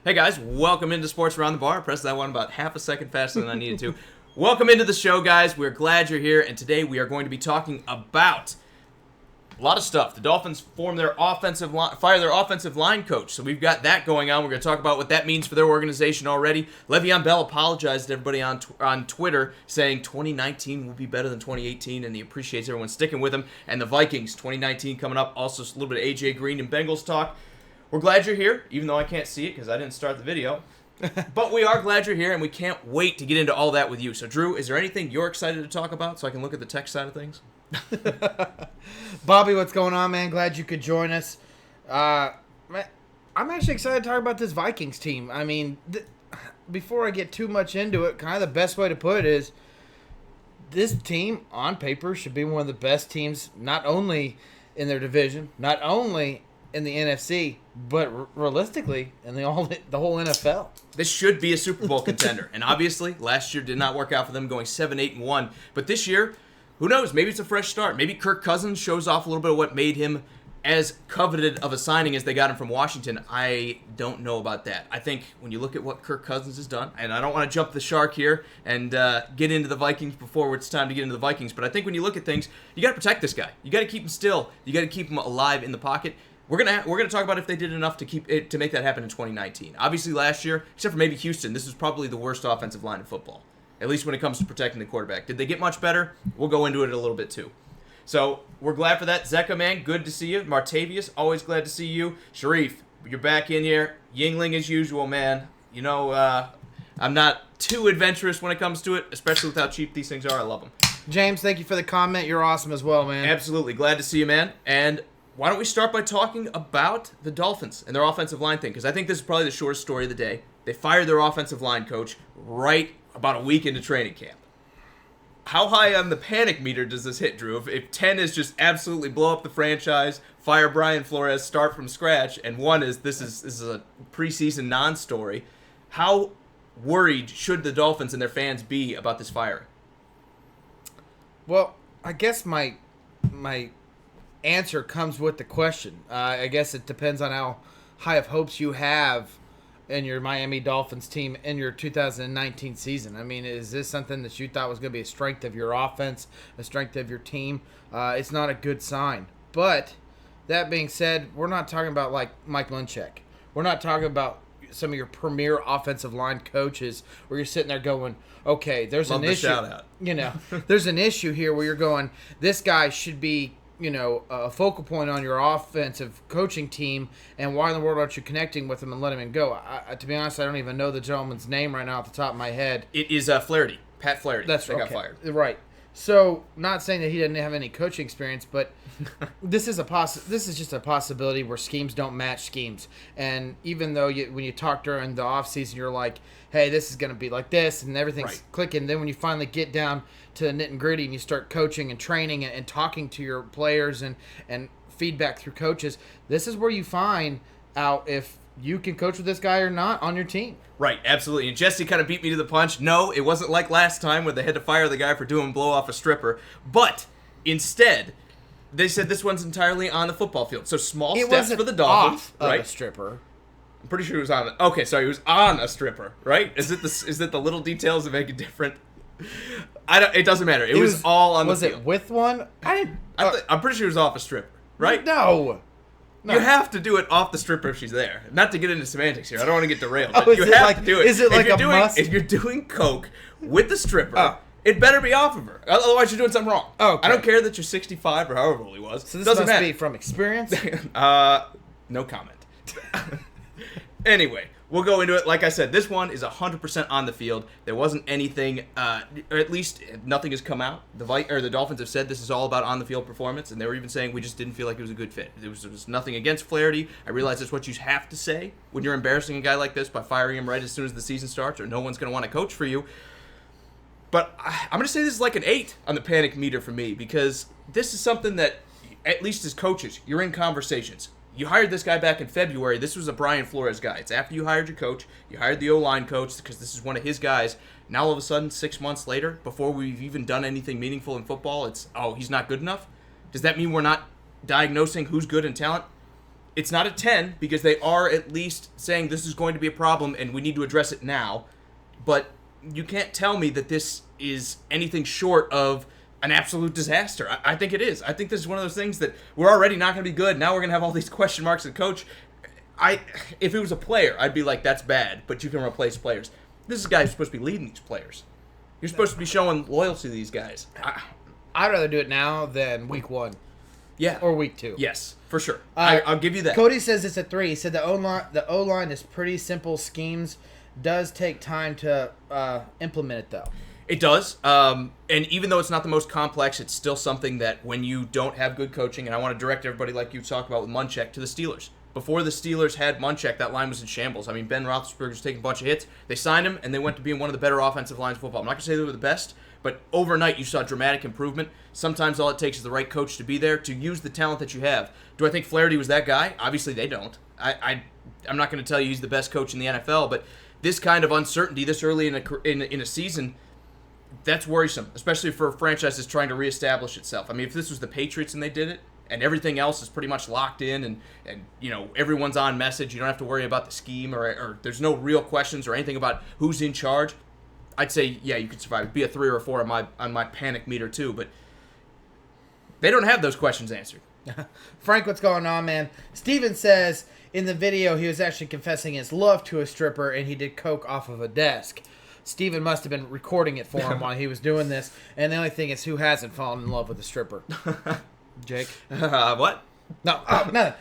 Hey guys, welcome into Sports Around the Bar. Press that one about half a second faster than I needed to. Welcome into the show, guys. We're glad you're here, and today we are going to be talking about a lot of stuff. The Dolphins fire their offensive line coach, so we've got that going on. We're going to talk about what that means for their organization already. Le'Veon Bell apologized to everybody on Twitter, saying 2019 will be better than 2018, and he appreciates everyone sticking with him. And the Vikings, 2019 coming up, also a little bit of A.J. Green and Bengals talk. We're glad you're here, even though I can't see it because I didn't start the video. But we are glad you're here, and we can't wait to get into all that with you. So, Drew, is there anything you're excited to talk about so I can look at the tech side of things? Bobby, what's going on, man? Glad you could join us. I'm actually excited to talk about this Vikings team. I mean, before I get too much into it, kind of the best way to put it is this team, on paper, should be one of the best teams, not only in their division, not only in the NFC, but realistically in the whole NFL. This should be a Super Bowl contender. And obviously, last year did not work out for them, going 7-8-1. But this year, who knows? Maybe it's a fresh start. Maybe Kirk Cousins shows off a little bit of what made him as coveted of a signing as they got him from Washington. I don't know about that. I think when you look at what Kirk Cousins has done, and I don't want to jump the shark here and get into the Vikings before it's time to get into the Vikings, but I think when you look at things, you got to protect this guy. You got to keep him still. You got to keep him alive in the pocket. We're gonna talk about if they did enough to make that happen in 2019. Obviously, last year, except for maybe Houston, this was probably the worst offensive line in football, at least when it comes to protecting the quarterback. Did they get much better? We'll go into it a little bit too. So we're glad for that. Zeka, man, good to see you. Martavius, always glad to see you. Sharif, you're back in here. Yingling as usual, man. You know, I'm not too adventurous when it comes to it, especially with how cheap these things are. I love them. James, thank you for the comment. You're awesome as well, man. Absolutely. Glad to see you, man. And why don't we start by talking about the Dolphins and their offensive line thing? Because I think this is probably the shortest story of the day. They fired their offensive line coach right about a week into training camp. How high on the panic meter does this hit, Drew? If 10 is just absolutely blow up the franchise, fire Brian Flores, start from scratch, and 1 is this is a preseason non-story, how worried should the Dolphins and their fans be about this firing? Well, I guess my answer comes with the question. I guess it depends on how high of hopes you have in your Miami Dolphins team in your 2019 season. I mean, is this something that you thought was going to be a strength of your offense, a strength of your team? It's not a good sign. But that being said, we're not talking about like Mike Munchak. We're not talking about some of your premier offensive line coaches where you're sitting there going, okay, there's an issue. Shout out. You know, there's an issue here where you're going, this guy should be, you know, a focal point on your offensive coaching team, and why in the world aren't you connecting with him and letting him go? To be honest, I don't even know the gentleman's name right now off the top of my head. It is Flaherty, Pat Flaherty. That's right. Got fired. Right. So, not saying that he didn't have any coaching experience, but this is just a possibility where schemes don't match schemes. And even though when you talk during the offseason, you're like, hey, this is going to be like this, and everything's right. clicking. Then when you finally get down to the nit and gritty and you start coaching and training and talking to your players and feedback through coaches, this is where you find out if you can coach with this guy or not on your team. Right, absolutely. And Jesse kind of beat me to the punch. No, it wasn't like last time where they had to fire the guy for doing blow off a stripper. But instead, they said this one's entirely on the football field. So small steps for the Dolphins. Off right? Of a stripper. I'm pretty sure he was on. Okay, sorry, he was on a stripper. Right? Is it the little details that make it different? It doesn't matter. It was all on the field. Was it with one? I'm pretty sure it was off a stripper. Right? No. You have to do it off the stripper if she's there. Not to get into semantics here. I don't want to get derailed. Oh, but you have to do it. Is it like a must? If you're doing coke with the stripper, it better be off of her. Otherwise, you're doing something wrong. Okay. I don't care that you're 65 or however old he was. So this doesn't must matter. be from experience? No comment. Anyway, we'll go into it. Like I said, this one is 100% on the field. There wasn't anything, or at least nothing has come out. The Dolphins have said this is all about on-the-field performance, and they were even saying we just didn't feel like it was a good fit. There was nothing against Flaherty. I realize that's what you have to say when you're embarrassing a guy like this by firing him right as soon as the season starts, or no one's going to want to coach for you. But I'm going to say this is like an 8 on the panic meter for me, because this is something that, at least as coaches, you're in conversations. You hired this guy back in February. This was a Brian Flores guy. It's after you hired your coach. You hired the O-line coach because this is one of his guys. Now all of a sudden, 6 months later, before we've even done anything meaningful in football, it's, he's not good enough? Does that mean we're not diagnosing who's good in talent? It's not a 10 because they are at least saying this is going to be a problem and we need to address it now. But you can't tell me that this is anything short of an absolute disaster. I think it is. I think this is one of those things that we're already not going to be good. Now we're going to have all these question marks at coach. If it was a player, I'd be like, that's bad, but you can replace players. This is a guy who's supposed to be leading these players. You're supposed to be showing loyalty to these guys. I'd rather do it now than week 1. Yeah. Or week 2. Yes, for sure. I'll give you that. Cody says it's a 3. He said the O-line is pretty simple schemes. Does take time to implement it, though. It does. And even though it's not the most complex, it's still something that when you don't have good coaching, and I want to direct everybody like you talked about with Munchak to the Steelers. Before the Steelers had Munchak, that line was in shambles. I mean, Ben Roethlisberger was taking a bunch of hits. They signed him, and they went to being one of the better offensive lines of football. I'm not going to say they were the best, but overnight you saw dramatic improvement. Sometimes all it takes is the right coach to be there to use the talent that you have. Do I think Flaherty was that guy? Obviously they don't. I'm not going to tell you he's the best coach in the NFL, but this kind of uncertainty this early in a season, that's worrisome, especially for a franchise that's trying to reestablish itself. I mean, if this was the Patriots and they did it, and everything else is pretty much locked in, and you know everyone's on message, you don't have to worry about the scheme, or there's no real questions or anything about who's in charge, I'd say, yeah, you could survive. It'd be a 3 or a 4 on my panic meter too, but they don't have those questions answered. Frank, what's going on, man? Steven says in the video he was actually confessing his love to a stripper, and he did coke off of a desk. Steven must have been recording it for him while he was doing this, and the only thing is, who hasn't fallen in love with a stripper? Jake? What? No, nothing.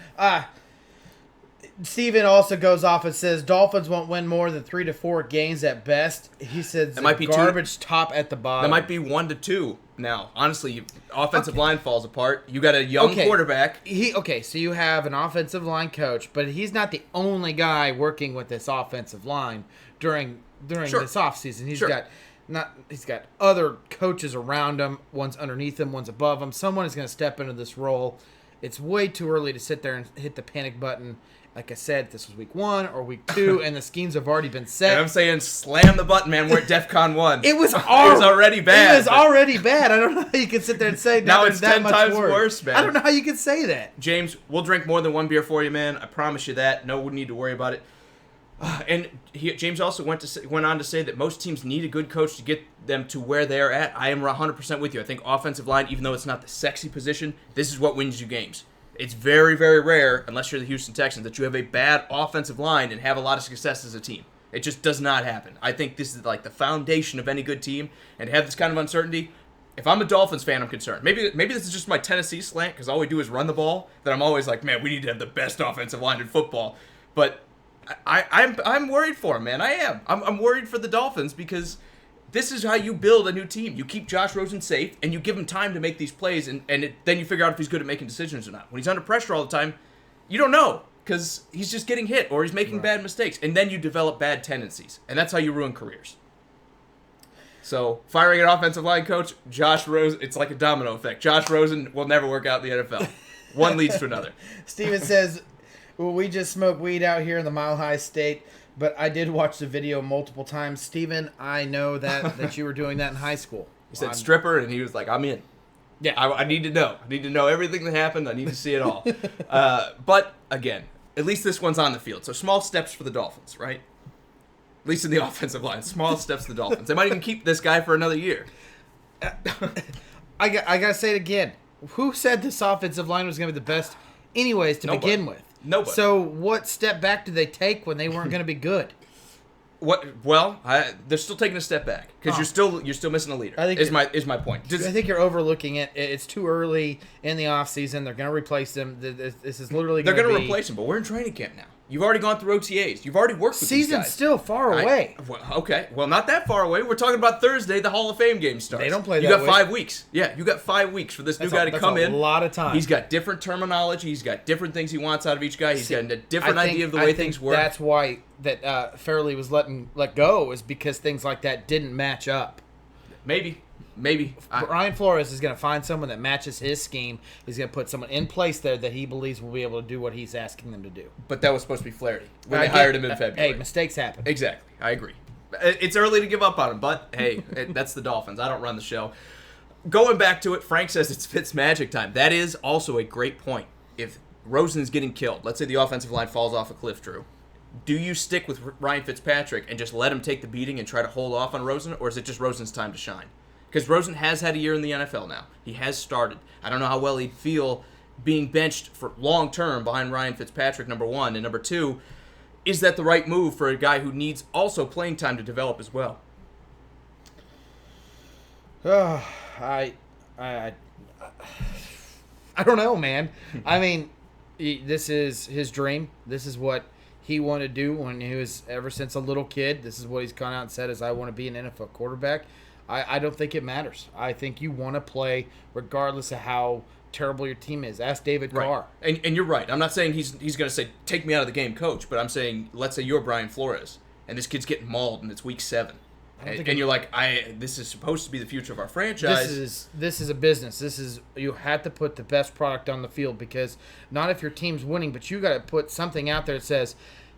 Steven also goes off and says Dolphins won't win more than 3 to 4 games at best. He says might be garbage top at the bottom. That might be 1 to 2 now. Honestly, offensive line falls apart. You got a young quarterback. So you have an offensive line coach, but he's not the only guy working with this offensive line during this offseason. He's got other coaches around him. One's underneath him, one's above him. Someone is going to step into this role. It's way too early to sit there and hit the panic button. Like I said, this was week 1 or week 2, and the schemes have already been set. And I'm saying slam the button, man. We're at DEFCON 1. It was already bad. It was already bad. I don't know how you can sit there and say now it's that 10 much times worse, man. I don't know how you can say that. James, we'll drink more than 1 beer for you, man. I promise you that. No need to worry about it. And James also went on to say that most teams need a good coach to get them to where they're at. I am 100% with you. I think offensive line, even though it's not the sexy position, this is what wins you games. It's very, very rare, unless you're the Houston Texans, that you have a bad offensive line and have a lot of success as a team. It just does not happen. I think this is like the foundation of any good team, and to have this kind of uncertainty, if I'm a Dolphins fan, I'm concerned. Maybe this is just my Tennessee slant, because all we do is run the ball, that I'm always like, man, we need to have the best offensive line in football. But I'm worried for him, man. I am. I'm worried for the Dolphins because this is how you build a new team. You keep Josh Rosen safe, and you give him time to make these plays, and then you figure out if he's good at making decisions or not. When he's under pressure all the time, you don't know because he's just getting hit or he's making bad mistakes, and then you develop bad tendencies, and that's how you ruin careers. So firing an offensive line coach, Josh Rosen, it's like a domino effect. Josh Rosen will never work out in the NFL. One leads to another. Steven says, well, we just smoke weed out here in the Mile High State, but I did watch the video multiple times. Steven, I know that you were doing that in high school. He said stripper, and he was like, I'm in. Yeah. I need to know. I need to know everything that happened. I need to see it all. But, again, at least this one's on the field. So small steps for the Dolphins, right? At least in the offensive line. Small steps for the Dolphins. They might even keep this guy for another year. I got to say it again. Who said this offensive line was going to be the best anyways to begin with? Nobody. So what step back did they take when they weren't going to be good? Well, they're still taking a step back because you're still missing a leader. Is my point. I think you're overlooking it. It's too early in the offseason. They're going to replace them. This is literally they're going to replace him, but we're in training camp now. You've already gone through OTAs. You've already worked with these guys. Season's still far away. Okay. Well, not that far away. We're talking about Thursday. The Hall of Fame game starts. They don't play that You got 5 weeks. Yeah, you got 5 weeks for this new guy to come in. That's a lot of time. He's got different terminology. He's got different things he wants out of each guy. He's got a different idea of the way things work. That's why that Fairley was let go, is because things like that didn't match up. Maybe. Brian Flores is going to find someone that matches his scheme. He's going to put someone in place there that he believes will be able to do what he's asking them to do. But that was supposed to be Flaherty when they hired him in February. Hey, mistakes happen. Exactly. I agree. It's early to give up on him, but hey, that's the Dolphins. I don't run the show. Going back to it, Frank says it's Fitzmagic time. That is also a great point. If Rosen's getting killed. Let's say the offensive line falls off a cliff, Drew. Do you stick with Ryan Fitzpatrick and just let him take the beating and try to hold off on Rosen, or is it just Rosen's time to shine? Because Rosen has had a year in the NFL now. He has started. I don't know how well he'd feel being benched for long term behind Ryan Fitzpatrick, number one. And number two, is that the right move for a guy who needs also playing time to develop as well? I don't know, man. I mean, this is his dream. This is what he wanted to do when he was ever since a little kid. This is what he's gone out and said is, I want to be an NFL quarterback. I don't think it matters. I think you want to play regardless of how terrible your team is. Ask David Carr. And you're right. I'm not saying he's going to say, take me out of the game, coach. But I'm saying, let's say you're Brian Flores, and this kid's getting mauled, and it's week 7. And you're like, this is supposed to be the future of our franchise. This is a business. You have to put the best product on the field, because not if your team's winning, but you got to put something out there that says,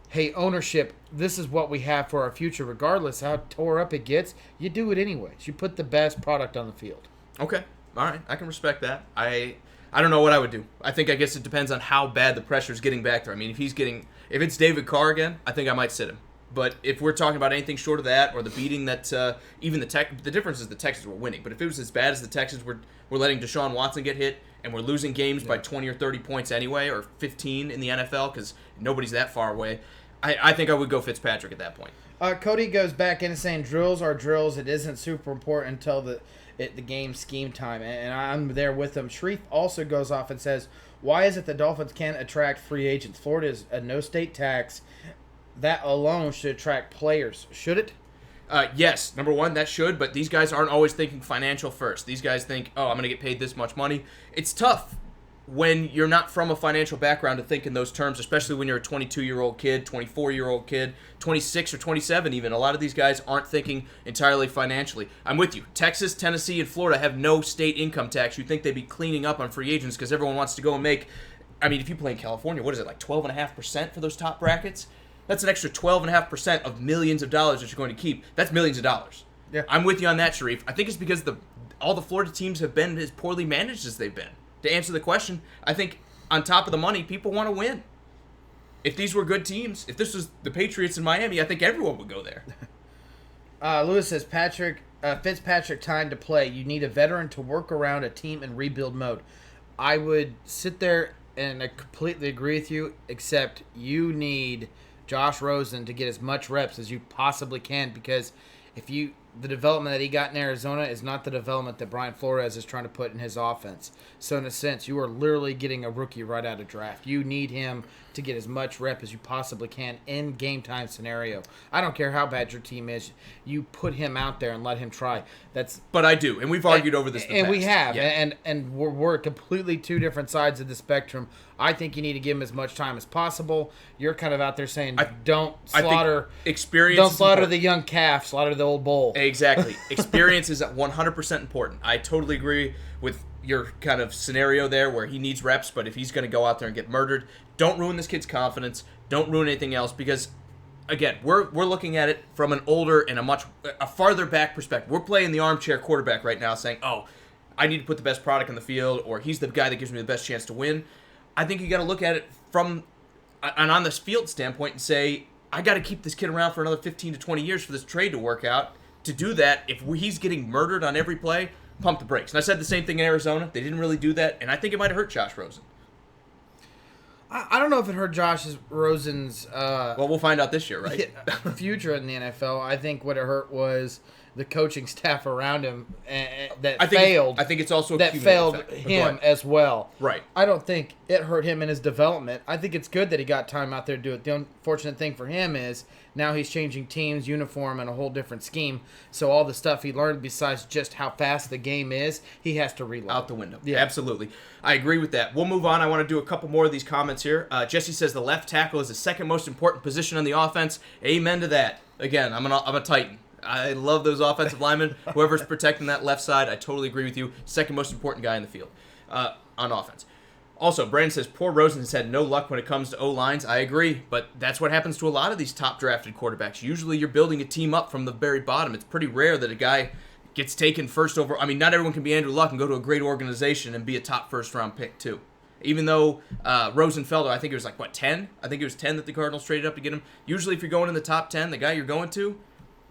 hey, ownership, this is what we have for our future, regardless how tore up it gets. You do it anyways. You put the best product on the field. Okay, all right, I can respect that. I don't know what I would do. I guess it depends on how bad the pressure is getting back there. I mean, if it's David Carr again, I think I might sit him. But if we're talking about anything short of that, or the beating that even the difference is the Texans were winning. But if it was as bad as the Texans were letting Deshaun Watson get hit, and we're losing games by 20 or 30 points anyway, or 15 in the NFL, because nobody's that far away, I think I would go Fitzpatrick at that point. Cody goes back in saying drills are drills. It isn't super important until the game scheme time, and I'm there with him. Sharif also goes off and says, why is it the Dolphins can't attract free agents? Florida is a no-state tax. That alone should attract players. Should it? Yes. Number one, that should, but these guys aren't always thinking financial first. These guys think, I'm going to get paid this much money. It's tough when you're not from a financial background to think in those terms, especially when you're a 22-year-old kid, 24-year-old kid, 26 or 27 even. A lot of these guys aren't thinking entirely financially. I'm with you. Texas, Tennessee, and Florida have no state income tax. You'd think they'd be cleaning up on free agents because everyone wants to go and make, if you play in California, what is it, like 12.5% for those top brackets? That's an extra 12.5% of millions of dollars that you're going to keep. That's millions of dollars. Yeah. I'm with you on that, Sharif. I think it's because all the Florida teams have been as poorly managed as they've been. To answer the question, I think on top of the money, people want to win. If these were good teams, if this was the Patriots in Miami, I think everyone would go there. Lewis says, Fitzpatrick time to play. You need a veteran to work around a team in rebuild mode. I would sit there and I completely agree with you, except you need Josh Rosen to get as much reps as you possibly can, because the development that he got in Arizona is not the development that Brian Flores is trying to put in his offense. So in a sense, you are literally getting a rookie right out of draft. You need him to get as much rep as you possibly can in game time scenario. I don't care how bad your team is. You put him out there and let him try. But I do, and we've argued over this in the past. We have, yeah. and we're completely two different sides of the spectrum. I think you need to give him as much time as possible. You're kind of out there saying, don't slaughter the young calf, slaughter the old bull. Exactly. Experience is 100% important. I totally agree with your kind of scenario there where he needs reps, but if he's going to go out there and get murdered, don't ruin this kid's confidence. Don't ruin anything else, because, again, we're looking at it from an older and a farther back perspective. We're playing the armchair quarterback right now saying, I need to put the best product on the field, or he's the guy that gives me the best chance to win. I think you got to look at it from an on this field standpoint and say, I got to keep this kid around for another 15 to 20 years for this trade to work out. To do that, if he's getting murdered on every play, pump the brakes. And I said the same thing in Arizona. They didn't really do that, and I think it might have hurt Josh Rosen. I don't know if it hurt Josh Rosen's well, we'll find out this year, right? future in the NFL. I think what it hurt was the coaching staff around him failed. I think it's also that failed him as well. Right. I don't think it hurt him in his development. I think it's good that he got time out there to do it. The unfortunate thing for him is now he's changing teams, uniform, and a whole different scheme. So all the stuff he learned, besides just how fast the game is, he has to relearn. Out the window. Yeah, absolutely. I agree with that. We'll move on. I want to do a couple more of these comments here. Jesse says the left tackle is the second most important position on the offense. Amen to that. Again, I'm a Titan. I love those offensive linemen. Whoever's protecting that left side, I totally agree with you. Second most important guy in the field on offense. Also, Brandon says, poor Rosen has had no luck when it comes to O-lines. I agree, but that's what happens to a lot of these top-drafted quarterbacks. Usually you're building a team up from the very bottom. It's pretty rare that a guy gets taken first over. Not everyone can be Andrew Luck and go to a great organization and be a top first-round pick, too. Even though Rosenfelder, I think it was 10? I think it was 10 that the Cardinals traded up to get him. Usually if you're going in the top 10, the guy you're going to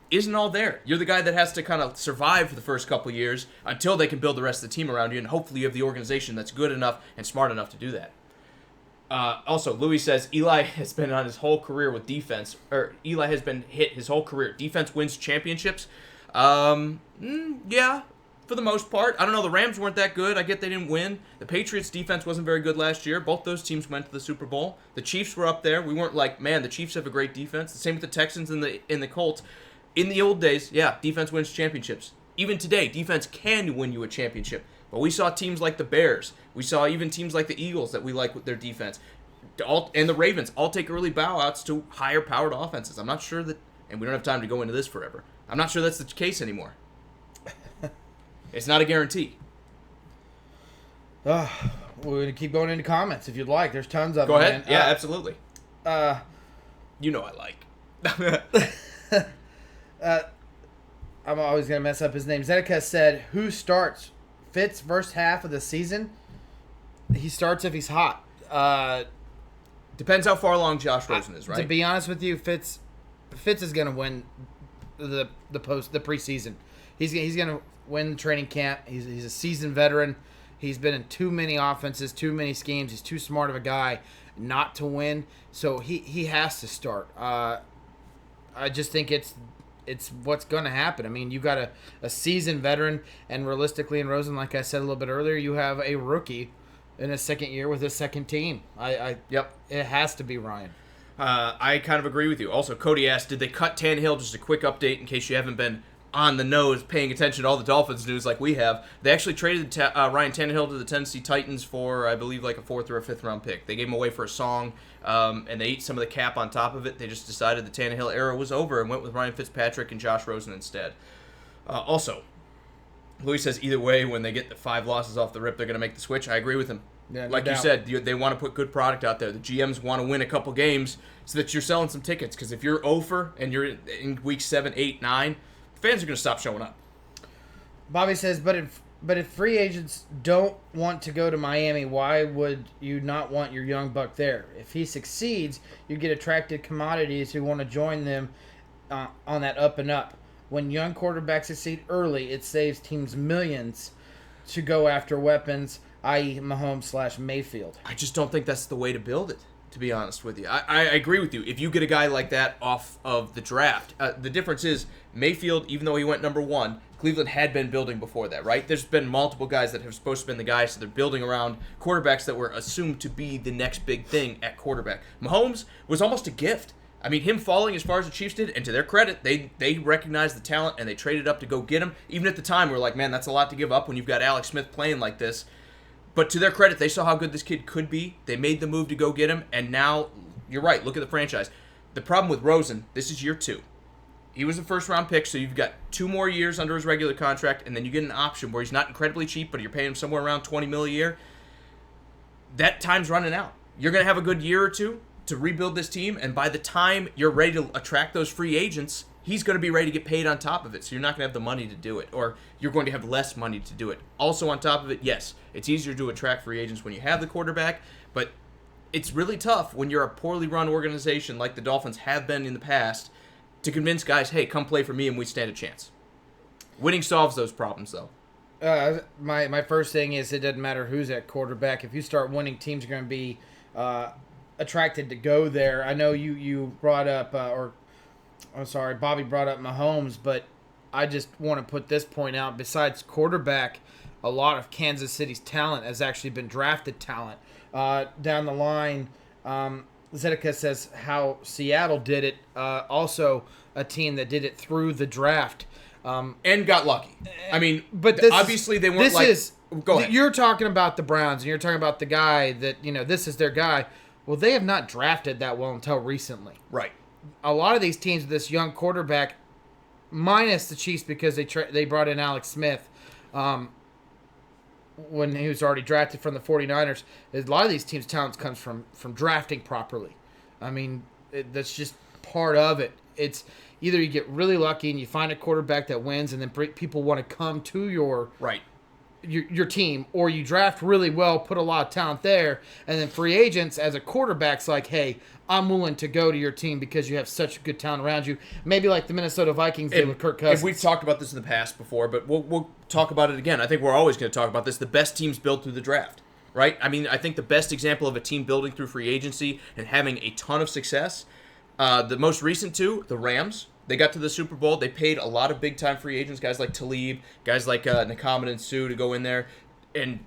isn't all there. You're the guy that has to kind of survive for the first couple of years until they can build the rest of the team around you, and hopefully you have the organization that's good enough and smart enough to do that. Also, Louis says Eli has been on his whole career with defense, or Eli has been hit his whole career. Defense wins championships. Yeah, for the most part. I don't know. The Rams weren't that good. I get they didn't win. The Patriots' defense wasn't very good last year. Both those teams went to the Super Bowl. The Chiefs were up there. We weren't like, man, the Chiefs have a great defense. The same with the Texans and the Colts. In the old days, yeah, defense wins championships. Even today, defense can win you a championship. But we saw teams like the Bears. We saw even teams like the Eagles that we like with their defense. And the Ravens all take early bow-outs to higher-powered offenses. I'm not sure that, and we don't have time to go into this forever, I'm not sure that's the case anymore. It's not a guarantee. We're going to keep going into comments if you'd like. There's tons of them. Go ahead. Man. Yeah, absolutely. You know I like. I'm always going to mess up his name. Zedekiah said, who starts Fitz first half of the season? He starts if he's hot. Depends how far along Josh Rosen is, right? To be honest with you, Fitz is going to win the preseason. He's going to win the training camp. He's a seasoned veteran. He's been in too many offenses, too many schemes. He's too smart of a guy not to win. So he has to start. I just think it's what's going to happen. I mean, you got a seasoned veteran, and realistically in Rosen, like I said a little bit earlier, you have a rookie in his second year with his second team. Yep. It has to be Ryan. I kind of agree with you. Also, Cody asked, did they cut Tannehill? Just a quick update in case you haven't been on the nose paying attention to all the Dolphins news like we have. They actually traded Ryan Tannehill to the Tennessee Titans for, I believe, like a 4th or a 5th round pick. They gave him away for a song, and they ate some of the cap on top of it. They just decided the Tannehill era was over and went with Ryan Fitzpatrick and Josh Rosen instead. Also, Louis says either way, when they get the 5 losses off the rip, they're going to make the switch. I agree with him. Yeah, like you said, they want to put good product out there. The GMs want to win a couple games so that you're selling some tickets. Because if you're over and you're in week 7, 8, 9, fans are going to stop showing up. Bobby says, but if free agents don't want to go to Miami, why would you not want your young buck there? If he succeeds, you get attracted commodities who want to join them on that up and up. When young quarterbacks succeed early, it saves teams millions to go after weapons, i.e. Mahomes/Mayfield. I just don't think that's the way to build it, to be honest with you. I agree with you. If you get a guy like that off of the draft, the difference is Mayfield, even though he went number 1, Cleveland had been building before that, right? There's been multiple guys that have supposed to have been the guys, so they're building around quarterbacks that were assumed to be the next big thing at quarterback. Mahomes was almost a gift. I mean, him falling as far as the Chiefs did, and to their credit, they recognized the talent and they traded up to go get him. Even at the time, we were like, man, that's a lot to give up when you've got Alex Smith playing like this. But to their credit, they saw how good this kid could be. They made the move to go get him, and now, you're right, look at the franchise. The problem with Rosen, this is year 2. He was a first-round pick, so you've got 2 more years under his regular contract, and then you get an option where he's not incredibly cheap, but you're paying him somewhere around $20 million a year. That time's running out. You're going to have a good year or 2 to rebuild this team, and by the time you're ready to attract those free agents, he's going to be ready to get paid on top of it, so you're not going to have the money to do it, or you're going to have less money to do it. Also on top of it, yes, it's easier to attract free agents when you have the quarterback, but it's really tough when you're a poorly run organization like the Dolphins have been in the past to convince guys, hey, come play for me and we stand a chance. Winning solves those problems, though. My first thing is it doesn't matter who's at quarterback. If you start winning, teams are going to be attracted to go there. I know you brought up, Bobby brought up Mahomes, but I just want to put this point out. Besides quarterback, a lot of Kansas City's talent has actually been drafted talent. Down the line, Zedekiah says how Seattle did it. Also, a team that did it through the draft. And got lucky. I mean, but obviously they weren't go ahead. You're talking about the Browns, and you're talking about the guy that, this is their guy. Well, they have not drafted that well until recently. Right. A lot of these teams with this young quarterback, minus the Chiefs because they brought in Alex Smith when he was already drafted from the 49ers. A lot of these teams' talent comes from drafting properly. I mean, that's just part of it. It's either you get really lucky and you find a quarterback that wins, and then people want to come to your your team, or you draft really well, put a lot of talent there, and then free agents as a quarterback's like, hey, I'm willing to go to your team because you have such good talent around you. Maybe like the Minnesota Vikings did with Kirk Cousins. And we've talked about this in the past before, but we'll talk about it again. I think we're always going to talk about this. The best teams build through the draft, right? I mean, I think the best example of a team building through free agency and having a ton of success, the most recent two, the Rams. They got to the Super Bowl. They paid a lot of big-time free agents, guys like Talib, guys like Nakamada and Sue to go in there. And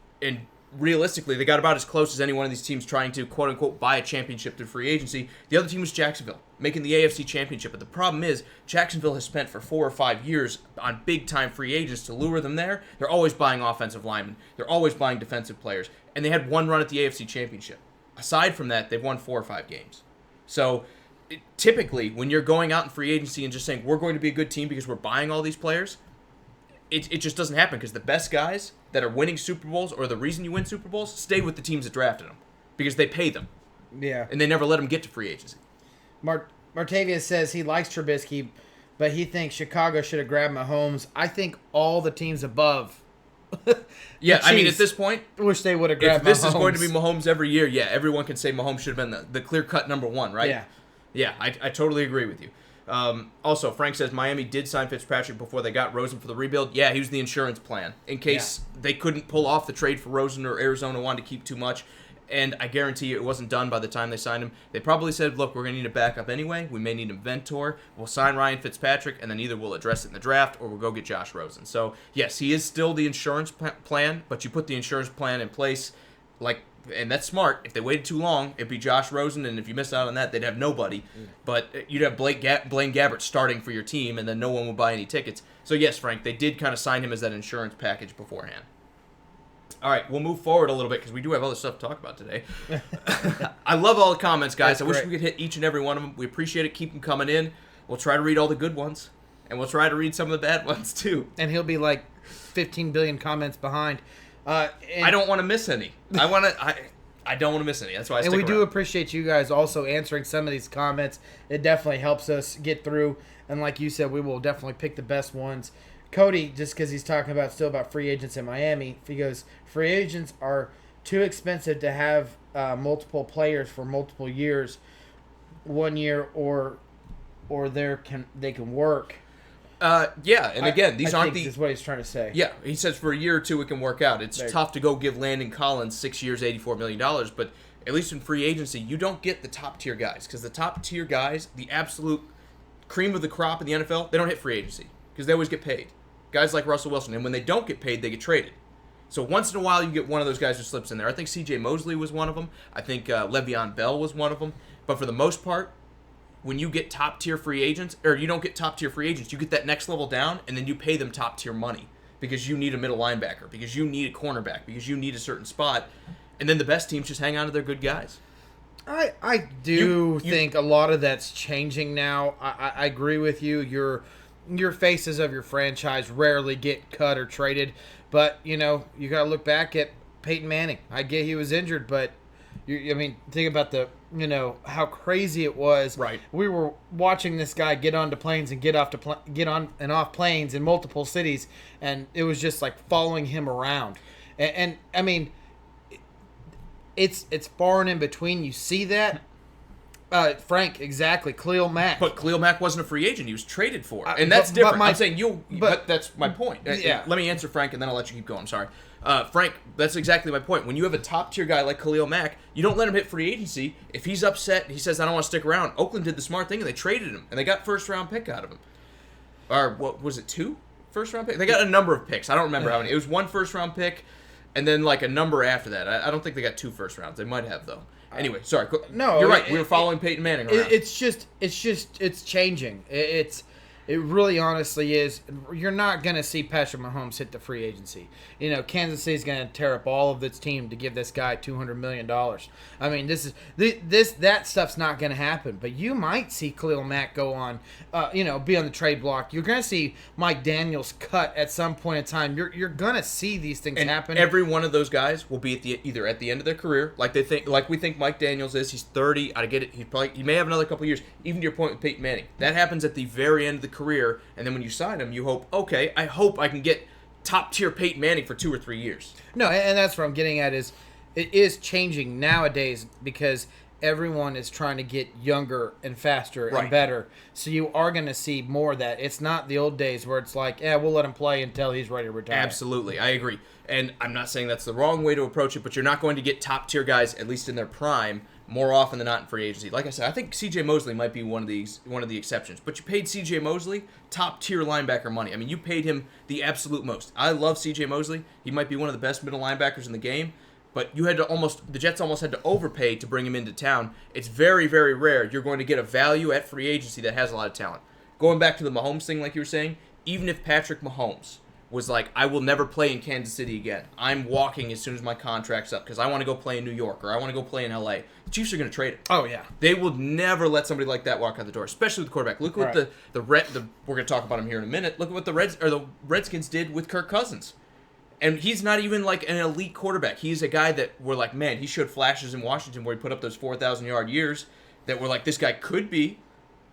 realistically, they got about as close as any one of these teams trying to, quote-unquote, buy a championship through free agency. The other team was Jacksonville, making the AFC Championship. But the problem is, Jacksonville has spent for 4 or 5 years on big-time free agents to lure them there. They're always buying offensive linemen. They're always buying defensive players. And they had one run at the AFC Championship. Aside from that, they've won 4 or 5 games. So typically, when you're going out in free agency and just saying, we're going to be a good team because we're buying all these players, it just doesn't happen because the best guys that are winning Super Bowls or the reason you win Super Bowls stay with the teams that drafted them because they pay them. Yeah. And they never let them get to free agency. Martavius says he likes Trubisky, but he thinks Chicago should have grabbed Mahomes. I think all the teams above. Yeah, I mean, at this point, wish they would have grabbed Mahomes. If this Mahomes. is going to be Mahomes every year, yeah, everyone can say Mahomes should have been the clear-cut number one, right? Yeah. Yeah, I totally agree with you. Also, Frank says Miami did sign Fitzpatrick before they got Rosen for the rebuild. Yeah, he was the insurance plan in case they couldn't pull off the trade for Rosen or Arizona wanted to keep too much. And I guarantee you it wasn't done by the time they signed him. They probably said, look, we're going to need a backup anyway. We may need a mentor. We'll sign Ryan Fitzpatrick, and then either we'll address it in the draft or we'll go get Josh Rosen. So, yes, he is still the insurance plan, but you put the insurance plan in place, and that's smart. If they waited too long, it'd be Josh Rosen, and if you miss out on that, they'd have nobody. But you'd have Blaine Gabbert starting for your team, and then no one would buy any tickets. So, yes, Frank, they did kind of sign him as that insurance package beforehand. All right, we'll move forward a little bit because we do have other stuff to talk about today. I love all the comments, guys. I wish we could hit each and every one of them. We appreciate it. Keep them coming in. We'll try to read all the good ones, and we'll try to read some of the bad ones, too. And he'll be like 15 billion comments behind. I don't want to miss any. I don't want to miss any. That's why I stick around. And we do appreciate you guys also answering some of these comments. It definitely helps us get through. And like you said, we will definitely pick the best ones. Cody, just because he's talking about free agents in Miami, he goes, free agents are too expensive to have multiple players for multiple years, 1 year or they can work. Yeah, and again, these aren't the... That's what he's trying to say. Yeah, he says for a year or two it can work out. It's tough to go give Landon Collins 6 years, $84 million, but at least in free agency, you don't get the top-tier guys, because the top-tier guys, the absolute cream of the crop in the NFL, they don't hit free agency, because they always get paid. Guys like Russell Wilson, and when they don't get paid, they get traded. So once in a while, you get one of those guys who slips in there. I think C.J. Mosley was one of them. I think Le'Veon Bell was one of them. But for the most part, when you get top-tier free agents, or you don't get top-tier free agents, you get that next level down, and then you pay them top-tier money because you need a middle linebacker, because you need a cornerback, because you need a certain spot, and then the best teams just hang on to their good guys. I do think a lot of that's changing now. I agree with you. Your faces of your franchise rarely get cut or traded, but you got to look back at Peyton Manning. I get he was injured, but think about how crazy it was. Right. We were watching this guy get onto planes and get on and off planes in multiple cities, and it was just like following him around. And I mean, it's far and in between. You see that. Frank, exactly. Khalil Mack. But Khalil Mack wasn't a free agent. He was traded for. And that's different. I'm saying but that's my point. Yeah. Let me answer Frank, and then I'll let you keep going. I'm sorry. Frank, that's exactly my point. When you have a top-tier guy like Khalil Mack, you don't let him hit free agency. If he's upset, he says, I don't want to stick around. Oakland did the smart thing, and they traded him, and they got first-round pick out of him. Or, what was it, 2 first-round picks? They got a number of picks. I don't remember how many. It was 1 first-round pick, and then like a number after that. I don't think they got 2 first rounds. They might have, though. Anyway, sorry. No, you're right. We were following Peyton Manning around. It's changing. It really honestly is. You're not going to see Patrick Mahomes hit the free agency. Kansas City's going to tear up all of its team to give this guy $200 million. I mean, that stuff's not going to happen. But you might see Khalil Mack go on, be on the trade block. You're going to see Mike Daniels cut at some point in time. You're going to see these things happen. Every one of those guys will be either at the end of their career, like we think Mike Daniels is. He's 30. I get it. He may have another couple of years. Even to your point with Peyton Manning, that happens at the very end of the career, and then when you sign him, you hope, okay, I hope I can get top-tier Peyton Manning for 2 or 3 years. No, and that's what I'm getting at is it is changing nowadays because everyone is trying to get younger and faster and better. So you are going to see more of that. It's not the old days where it's like, yeah, we'll let him play until he's ready to retire. Absolutely. I agree. And I'm not saying that's the wrong way to approach it, but you're not going to get top-tier guys, at least in their prime, more often than not in free agency. Like I said, I think C.J. Mosley might be one of the exceptions. But you paid C.J. Mosley top-tier linebacker money. I mean, you paid him the absolute most. I love C.J. Mosley. He might be one of the best middle linebackers in the game. But the Jets almost had to overpay to bring him into town. It's very, very rare you're going to get a value at free agency that has a lot of talent. Going back to the Mahomes thing, like you were saying, even if Patrick Mahomes was like, I will never play in Kansas City again. I'm walking as soon as my contract's up because I want to go play in New York or I want to go play in L.A. The Chiefs are going to trade him. Oh, yeah. They will never let somebody like that walk out the door, especially with the quarterback. Look what we're going to talk about him here in a minute. Look at what the Redskins did with Kirk Cousins. And he's not even like an elite quarterback. He's a guy that we're like, man, he showed flashes in Washington where he put up those 4,000-yard years that we're like, this guy could be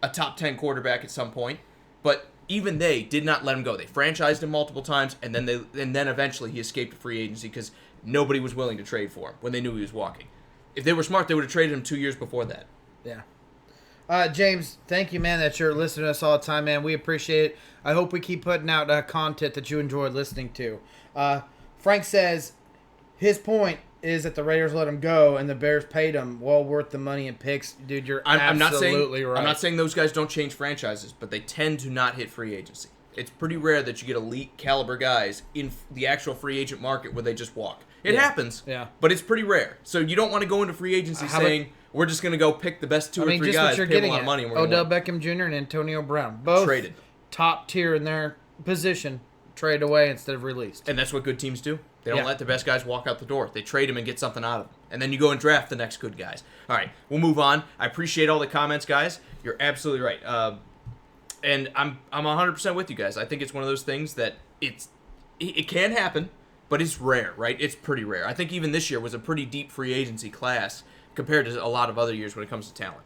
a top 10 quarterback at some point. But even they did not let him go. They franchised him multiple times, and then eventually he escaped free agency because nobody was willing to trade for him when they knew he was walking. If they were smart, they would have traded him 2 years before that. Yeah. James, thank you, man, that you're listening to us all the time, man. We appreciate it. I hope we keep putting out content that you enjoy listening to. Frank says his point is that the Raiders let him go and the Bears paid him well worth the money and picks. Dude, you're absolutely right. I'm not saying those guys don't change franchises, but they tend to not hit free agency. It's pretty rare that you get elite caliber guys in the actual free agent market where they just walk. It happens, but it's pretty rare. So you don't want to go into free agency saying, we're just going to go pick the best 2 or 3 guys, pay them a lot of money. And Odell Beckham Jr. and Antonio Brown. Both traded. Top tier in their position, trade away instead of released. And that's what good teams do. They don't let the best guys walk out the door. They trade them and get something out of them. And then you go and draft the next good guys. All right, we'll move on. I appreciate all the comments, guys. You're absolutely right. And I'm 100% with you guys. I think it's one of those things that it can happen, but it's rare, right? It's pretty rare. I think even this year was a pretty deep free agency class compared to a lot of other years when it comes to talent.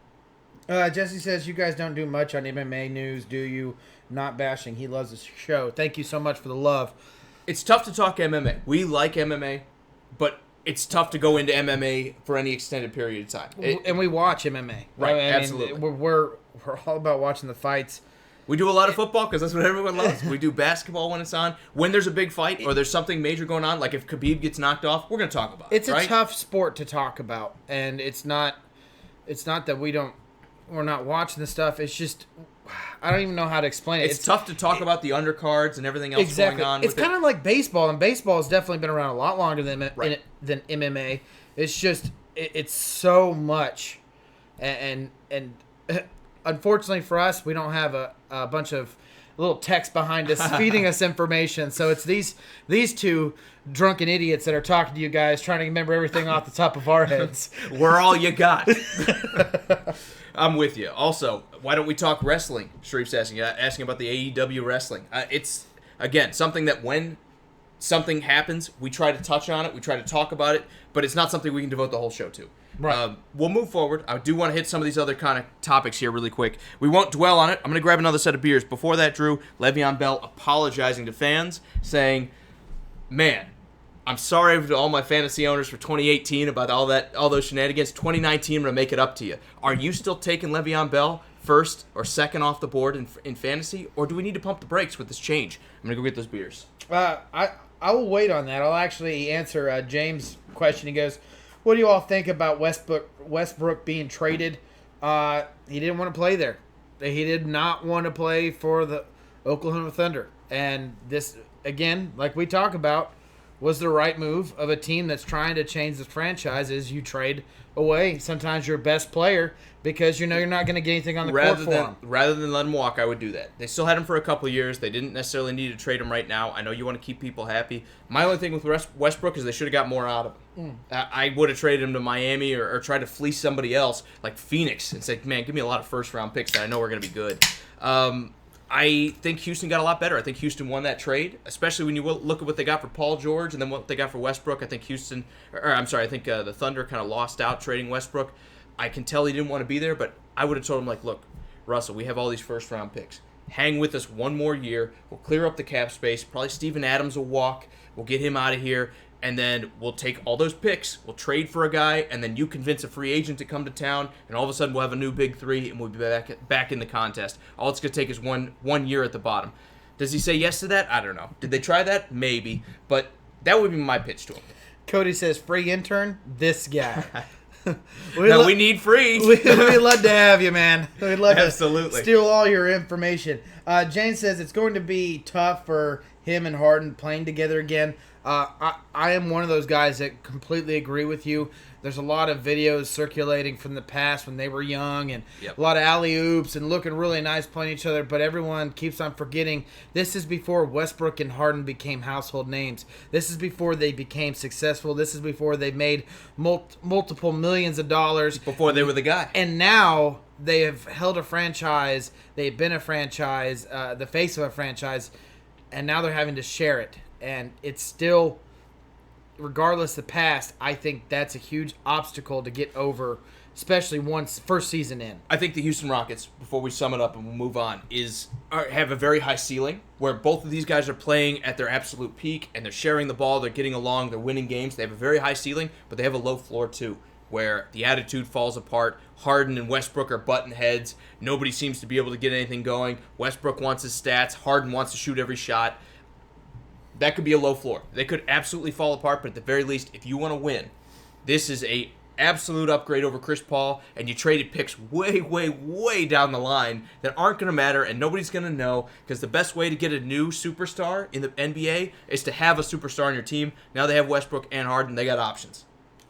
Jesse says, you guys don't do much on MMA news, do you? Not bashing. He loves the show. Thank you so much for the love. It's tough to talk MMA. We like MMA, but it's tough to go into MMA for any extended period of time. And we watch MMA. Right, absolutely. We're all about watching the fights. We do a lot of football because that's what everyone loves. We do basketball when it's on. When there's a big fight or there's something major going on, like if Khabib gets knocked off, we're going to talk about it. It's a tough sport to talk about, and it's not that we're not watching the stuff. It's just I don't even know how to explain it. It's tough to talk about the undercards and everything else going on. It's kind of like baseball, and baseball has definitely been around a lot longer than MMA. It's just it's so much, and unfortunately for us, we don't have a bunch of little text behind us feeding us information. So it's these two drunken idiots that are talking to you guys, trying to remember everything off the top of our heads. We're all you got. I'm with you. Also, why don't we talk wrestling? Sharif's asking about the AEW wrestling. It's, again, something that when something happens, we try to touch on it, we try to talk about it, but it's not something we can devote the whole show to. Right. We'll move forward. I do want to hit some of these other kind of topics here really quick. We won't dwell on it. I'm going to grab another set of beers. Before that, Drew, Le'Veon Bell apologizing to fans, saying, man, I'm sorry to all my fantasy owners for 2018 about all those shenanigans. 2019, I'm going to make it up to you. Are you still taking Le'Veon Bell first or second off the board in fantasy, or do we need to pump the brakes with this change? I'm going to go get those beers. I will wait on that. I'll actually answer James' question. He goes, what do you all think about Westbrook being traded? He didn't want to play there. He did not want to play for the Oklahoma Thunder. And this, again, like we talk about, was the right move of a team that's trying to change the franchise is you trade away sometimes your best player because you know you're not going to get anything on the court for him. Rather than let him walk, I would do that. They still had him for a couple of years. They didn't necessarily need to trade him right now. I know you want to keep people happy. My only thing with Westbrook is they should have got more out of him. I would have traded him to Miami or tried to fleece somebody else like Phoenix and said, man, give me a lot of first-round picks that I know are going to be good. I think Houston got a lot better. I think Houston won that trade, especially when you look at what they got for Paul George and then what they got for Westbrook. I think I think the Thunder kind of lost out trading Westbrook. I can tell he didn't want to be there, but I would have told him, like, look, Russell, we have all these first-round picks. hang with us one more year. We'll clear up the cap space. Probably Steven Adams will walk. We'll get him out of here. And then we'll take all those picks. We'll trade for a guy. And then you convince a free agent to come to town. And all of a sudden we'll have a new big three. And we'll be back in the contest. All it's going to take is one year at the bottom. Does he say yes to that? I don't know. Did they try that? Maybe. But that would be my pitch to him. Cody says, free intern, this guy. We need free. We'd love to have you, man. We'd love Absolutely. to steal all your information. Jane says it's going to be tough for him and Harden playing together again. I am one of those guys that completely agree with you. There's a lot of videos circulating from the past when they were young and a lot of alley-oops and looking really nice playing each other, but everyone keeps on forgetting this is before Westbrook and Harden became household names. This is before they became successful. This is before they made multiple millions of dollars. Before they were the guy. And now they have held a franchise. They've been a franchise, the face of a franchise, and now they're having to share it. And it's still, regardless of the past, I think that's a huge obstacle to get over, especially once first season in. I think the Houston Rockets, before we sum it up and we'll move on, have a very high ceiling where both of these guys are playing at their absolute peak and they're sharing the ball, they're getting along, they're winning games. They have a very high ceiling, but they have a low floor too, where the attitude falls apart. Harden and Westbrook are button heads. Nobody seems to be able to get anything going. Westbrook wants his stats. Harden wants to shoot every shot. That could be a low floor. They could absolutely fall apart, but at the very least, if you want to win, this is a absolute upgrade over Chris Paul, and you traded picks way, way, way down the line that aren't going to matter, and nobody's going to know, because the best way to get a new superstar in the NBA is to have a superstar on your team. Now they have Westbrook and Harden. They got options.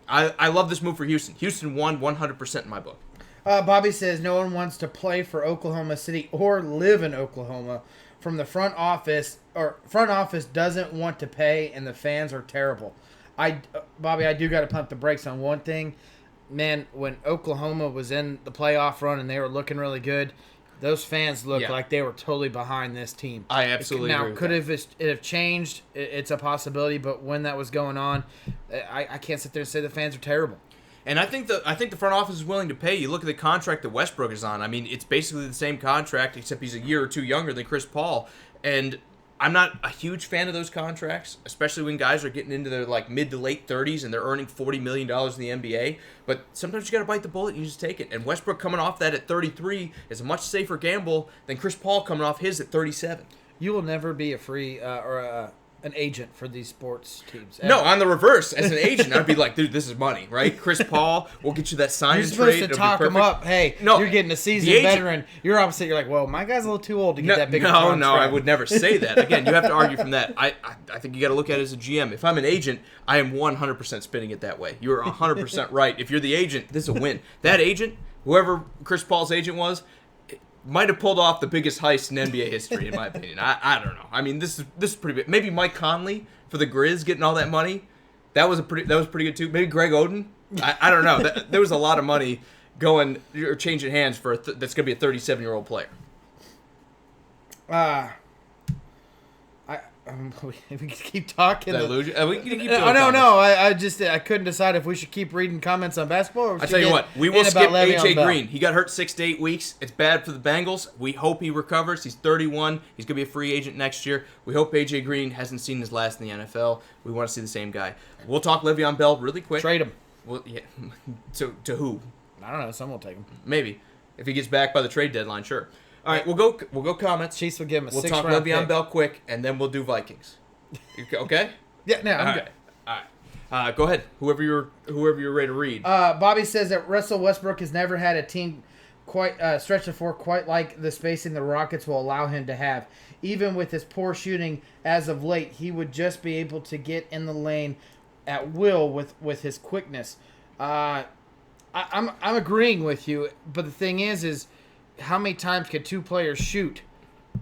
I love this move for Houston. Houston won 100% in my book. Bobby says no one wants to play for Oklahoma City or live in Oklahoma. From the front office doesn't want to pay, and the fans are terrible. Bobby, I do got to pump the brakes on one thing. Man, when Oklahoma was in the playoff run and they were looking really good, those fans looked like they were totally behind this team. I absolutely agree. Now, could it have changed? It's a possibility, but when that was going on, I can't sit there and say the fans are terrible. And I think the front office is willing to pay. You look at the contract that Westbrook is on. I mean, it's basically the same contract, except he's a year or two younger than Chris Paul. And I'm not a huge fan of those contracts, especially when guys are getting into their mid to late 30s and they're earning $40 million in the NBA. But sometimes you got to bite the bullet and you just take it. And Westbrook coming off that at 33 is a much safer gamble than Chris Paul coming off his at 37. You will never be a free an agent for these sports teams. No, on the reverse, as an agent, I'd be like, dude, this is money, right? Chris Paul, we'll get you that sign You're and supposed trade. to talk him up. Hey, you're getting a seasoned veteran. You're opposite. You're like, well, my guy's a little too old to get that big contract. No, I would never say that. Again, you have to argue from that. I think you got to look at it as a GM. If I'm an agent, I am 100% spinning it that way. You're 100% right. If you're the agent, this is a win. That agent, whoever Chris Paul's agent was, might have pulled off the biggest heist in NBA history, in my opinion. I don't know. I mean, this is pretty big. Maybe Mike Conley for the Grizz getting all that money. That was pretty good too. Maybe Greg Oden. I don't know. There was a lot of money going or changing hands for that's going to be a 37-year-old player. We can keep talking. Did I lose you? We can keep doing no. I couldn't decide if we should keep reading comments on basketball. Or I tell you what, we will skip AJ Green. He got hurt 6 to 8 weeks. It's bad for the Bengals. We hope he recovers. He's 31. He's gonna be a free agent next year. We hope AJ Green hasn't seen his last in the NFL. We want to see the same guy. We'll talk Le'Veon Bell really quick. Trade him. Well, yeah. To who? I don't know. Someone will take him. Maybe if he gets back by the trade deadline. Sure. All right, we'll go comments. Chiefs will give him a We'll 6th talk round Le'Veon pick. Bell quick, and then we'll do Vikings. Okay? Yeah, no, I'm good. All right. Go ahead. Whoever you're ready to read. Bobby says that Russell Westbrook has never had a team quite stretch the floor quite like the spacing the Rockets will allow him to have. Even with his poor shooting as of late, he would just be able to get in the lane at will with his quickness. I'm agreeing with you, but the thing is how many times can two players shoot?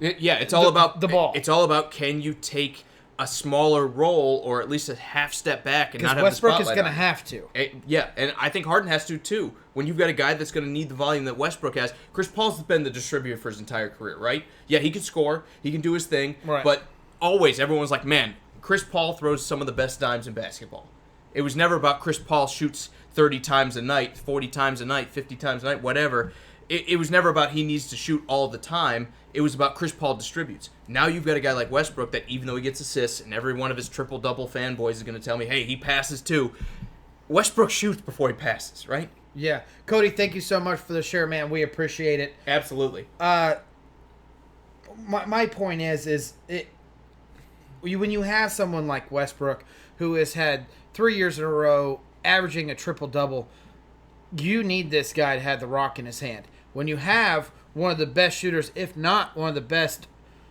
Yeah, it's all about the ball. It's all about can you take a smaller role or at least a half step back and not have Westbrook the spotlight is going to on have to. Yeah, and I think Harden has to too. When you've got a guy that's going to need the volume that Westbrook has, Chris Paul's been the distributor for his entire career, right? Yeah, he can score, he can do his thing, right. But always everyone's like, man, Chris Paul throws some of the best dimes in basketball. It was never about Chris Paul shoots 30 times a night, 40 times a night, 50 times a night, whatever. It was never about he needs to shoot all the time. It was about Chris Paul distributes. Now you've got a guy like Westbrook that even though he gets assists, and every one of his triple-double fanboys is going to tell me, hey, he passes too. Westbrook shoots before he passes, right? Yeah. Cody, thank you so much for the share, man. We appreciate it. Absolutely. My point is when you have someone like Westbrook who has had 3 years in a row averaging a triple-double, you need this guy to have the rock in his hand. When you have one of the best shooters, if not one of the best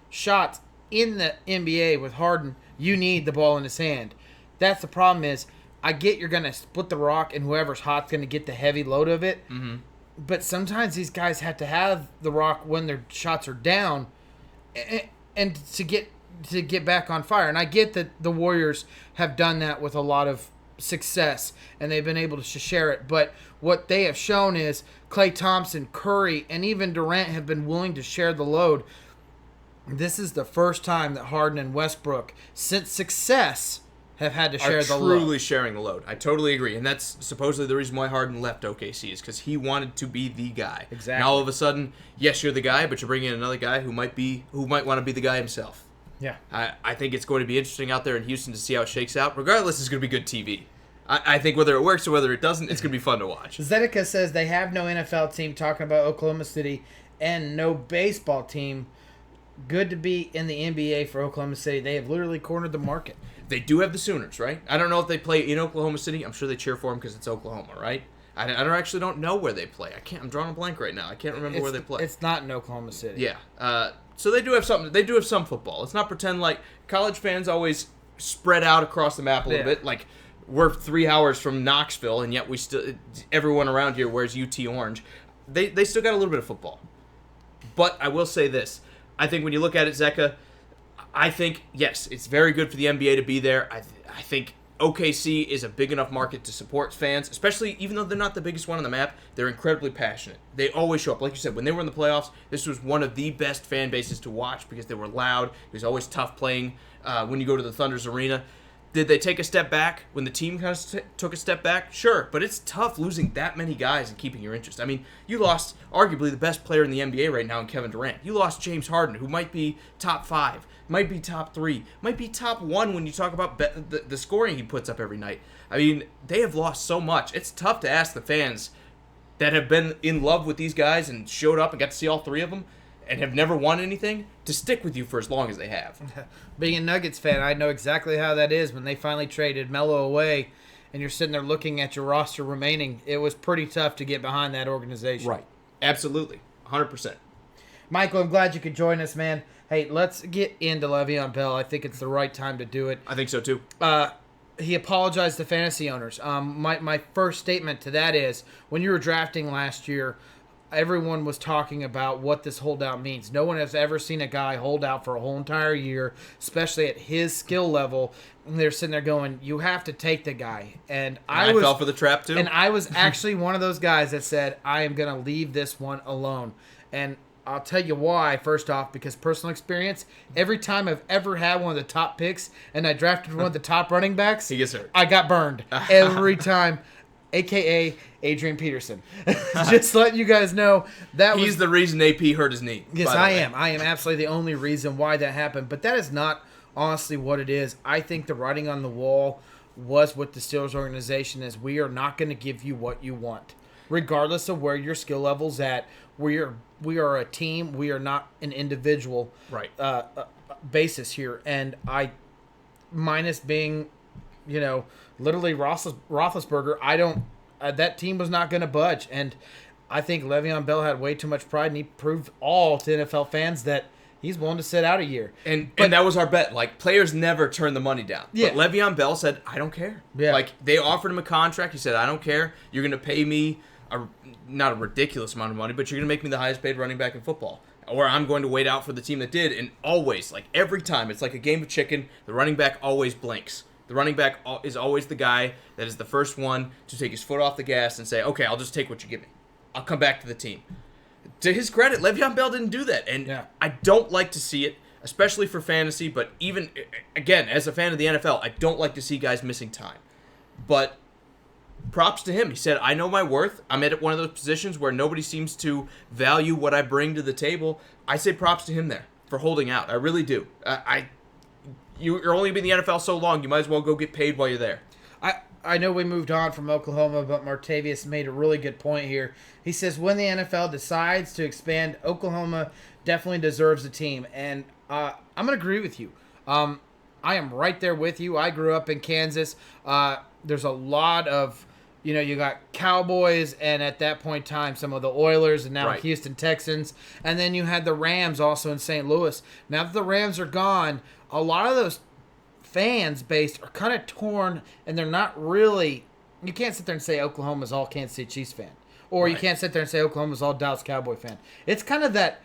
shots in the NBA with Harden, you need the ball in his hand. That's the problem is, I get you're going to split the rock and whoever's hot's going to get the heavy load of it. Mm-hmm. But sometimes these guys have to have the rock when their shots are down and to get back on fire. And I get that the Warriors have done that with a lot of success and they've been able to share it. But what they have shown is Klay Thompson, Curry, and even Durant have been willing to share the load. This is the first time that Harden and Westbrook, since success, have had to share the load. Truly sharing the load. I totally agree. And that's supposedly the reason why Harden left OKC is because he wanted to be the guy. Exactly. Now all of a sudden, yes, you're the guy, but you're bringing in another guy who might want to be the guy himself. Yeah. I think it's going to be interesting out there in Houston to see how it shakes out. Regardless, it's going to be good TV. I think whether it works or whether it doesn't, it's going to be fun to watch. Zedeca says they have no NFL team, talking about Oklahoma City, and no baseball team. Good to be in the NBA for Oklahoma City. They have literally cornered the market. They do have the Sooners, right? I don't know if they play in Oklahoma City. I'm sure they cheer for them because it's Oklahoma, right? I actually don't know where they play. I'm drawing a blank right now. I can't remember where they play. It's not in Oklahoma City. Yeah. So they do have something. They do have some football. Let's not pretend like college fans always spread out across the map a little bit. Like we're 3 hours from Knoxville, and yet everyone around here wears UT orange. They still got a little bit of football. But I will say this. I think when you look at it, Zeka, I think, yes, it's very good for the NBA to be there. I think OKC is a big enough market to support fans, especially even though they're not the biggest one on the map. They're incredibly passionate. They always show up. Like you said, when they were in the playoffs, this was one of the best fan bases to watch because they were loud. It was always tough playing when you go to the Thunder's arena. Did they take a step back when the team kind of took a step back? Sure, but it's tough losing that many guys and keeping your interest. I mean, you lost arguably the best player in the NBA right now in Kevin Durant. You lost James Harden, who might be top 5, might be top 3, might be top 1 when you talk about the scoring he puts up every night. I mean, they have lost so much. It's tough to ask the fans that have been in love with these guys and showed up and got to see all 3 of them and have never won anything to stick with you for as long as they have. Being a Nuggets fan, I know exactly how that is when they finally traded Melo away and you're sitting there looking at your roster remaining. It was pretty tough to get behind that organization. Right. Absolutely. 100%. Michael, I'm glad you could join us, man. Hey, let's get into Le'Veon Bell. I think it's the right time to do it. I think so, too. He apologized to fantasy owners. My first statement to that is, when you were drafting last year, everyone was talking about what this holdout means. No one has ever seen a guy hold out for a whole entire year, especially at his skill level. And they're sitting there going, you have to take the guy. And I fell for the trap, too. And I was actually one of those guys that said, I am going to leave this one alone. And I'll tell you why, first off, because personal experience, every time I've ever had one of the top picks and I drafted one of the top running backs, he gets hurt. I got burned every time, a.k.a. Adrian Peterson. Just letting you guys know he's the reason AP hurt his knee. Yes, I am. I am absolutely the only reason why that happened. But that is not honestly what it is. I think the writing on the wall was with the Steelers organization is we are not going to give you what you want. Regardless of where your skill level's at, we are a team. We are not an individual basis here. And minus being, literally Roethlisberger, that team was not going to budge. And I think Le'Veon Bell had way too much pride, and he proved all to NFL fans that he's willing to sit out a year. And that was our bet. Like, players never turn the money down. Yeah. But Le'Veon Bell said, I don't care. Yeah. Like, they offered him a contract. He said, I don't care. You're going to pay me not a ridiculous amount of money, but you're going to make me the highest paid running back in football. Or I'm going to wait out for the team that did. And always, like every time, it's like a game of chicken. The running back always blinks. The running back is always the guy that is the first one to take his foot off the gas and say, okay, I'll just take what you give me. I'll come back to the team. To his credit, Le'Veon Bell didn't do that. And I don't like to see it, especially for fantasy. But even, again, as a fan of the NFL, I don't like to see guys missing time. But props to him. He said, I know my worth. I'm at one of those positions where nobody seems to value what I bring to the table. I say props to him there for holding out. I really do. You're only been in the NFL so long, you might as well go get paid while you're there. I know we moved on from Oklahoma, but Martavius made a really good point here. He says, when the NFL decides to expand, Oklahoma definitely deserves a team. And I'm going to agree with you. I am right there with you. I grew up in Kansas. There's a lot of, you got Cowboys, and at that point in time, some of the Oilers, and now Right. Houston Texans. And then you had the Rams also in St. Louis. Now that the Rams are gone, a lot of those fans based are kind of torn, and they're not really. You can't sit there and say Oklahoma's all Kansas City Chiefs fan, or you Right. can't sit there and say Oklahoma's all Dallas Cowboy fan. It's kind of that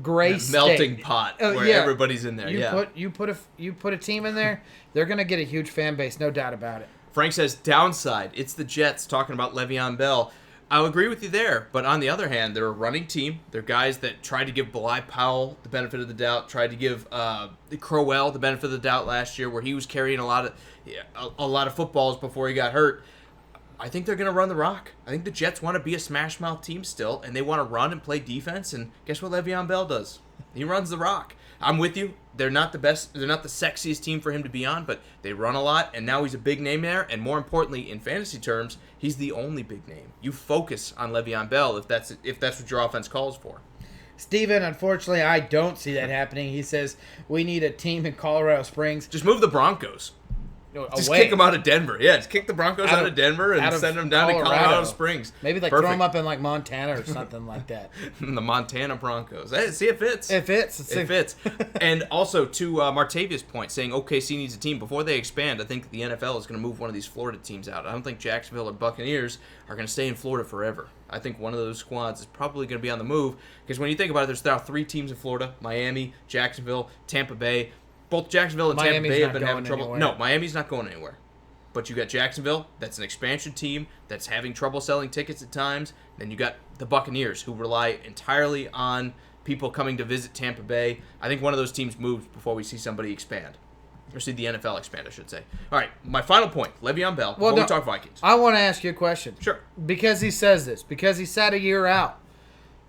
gray That melting state. pot where everybody's in there. You put a team in there, they're gonna get a huge fan base, no doubt about it. Frank says, downside. It's the Jets talking about Le'Veon Bell. I'll agree with you there, but on the other hand, they're a running team. They're guys that tried to give Bilal Powell the benefit of the doubt, tried to give Crowell the benefit of the doubt last year, where he was carrying a lot of footballs before he got hurt. I think they're going to run the rock. I think the Jets want to be a smash mouth team still, and they want to run and play defense, and guess what Le'Veon Bell does? He runs the rock. I'm with you. They're not the best. They're not the sexiest team for him to be on, but they run a lot, and now he's a big name there. And more importantly, in fantasy terms, he's the only big name. You focus on Le'Veon Bell if that's what your offense calls for. Steven, unfortunately, I don't see that happening. He says we need a team in Colorado Springs. Just move the Broncos. Just away. kick them out of Denver. Yeah, just kick the Broncos out of Denver and send them down to Colorado Springs. Maybe throw them up in Montana or something like that. The Montana Broncos. Hey, see, it fits. It fits. It fits. And also, to Martavius' point, saying OKC needs a team, before they expand, I think the NFL is going to move one of these Florida teams out. I don't think Jacksonville or Buccaneers are going to stay in Florida forever. I think one of those squads is probably going to be on the move, because when you think about it, there's now 3 teams in Florida: Miami, Jacksonville, Tampa Bay. Both Jacksonville and Tampa Bay have been having trouble. Anywhere. No, Miami's not going anywhere. But you got Jacksonville, that's an expansion team that's having trouble selling tickets at times. Then you got the Buccaneers, who rely entirely on people coming to visit Tampa Bay. I think one of those teams moves before we see somebody expand. Or see the NFL expand, I should say. All right, my final point, Le'Veon Bell, before we talk Vikings. I want to ask you a question. Sure. Because he says this, because he sat a year out.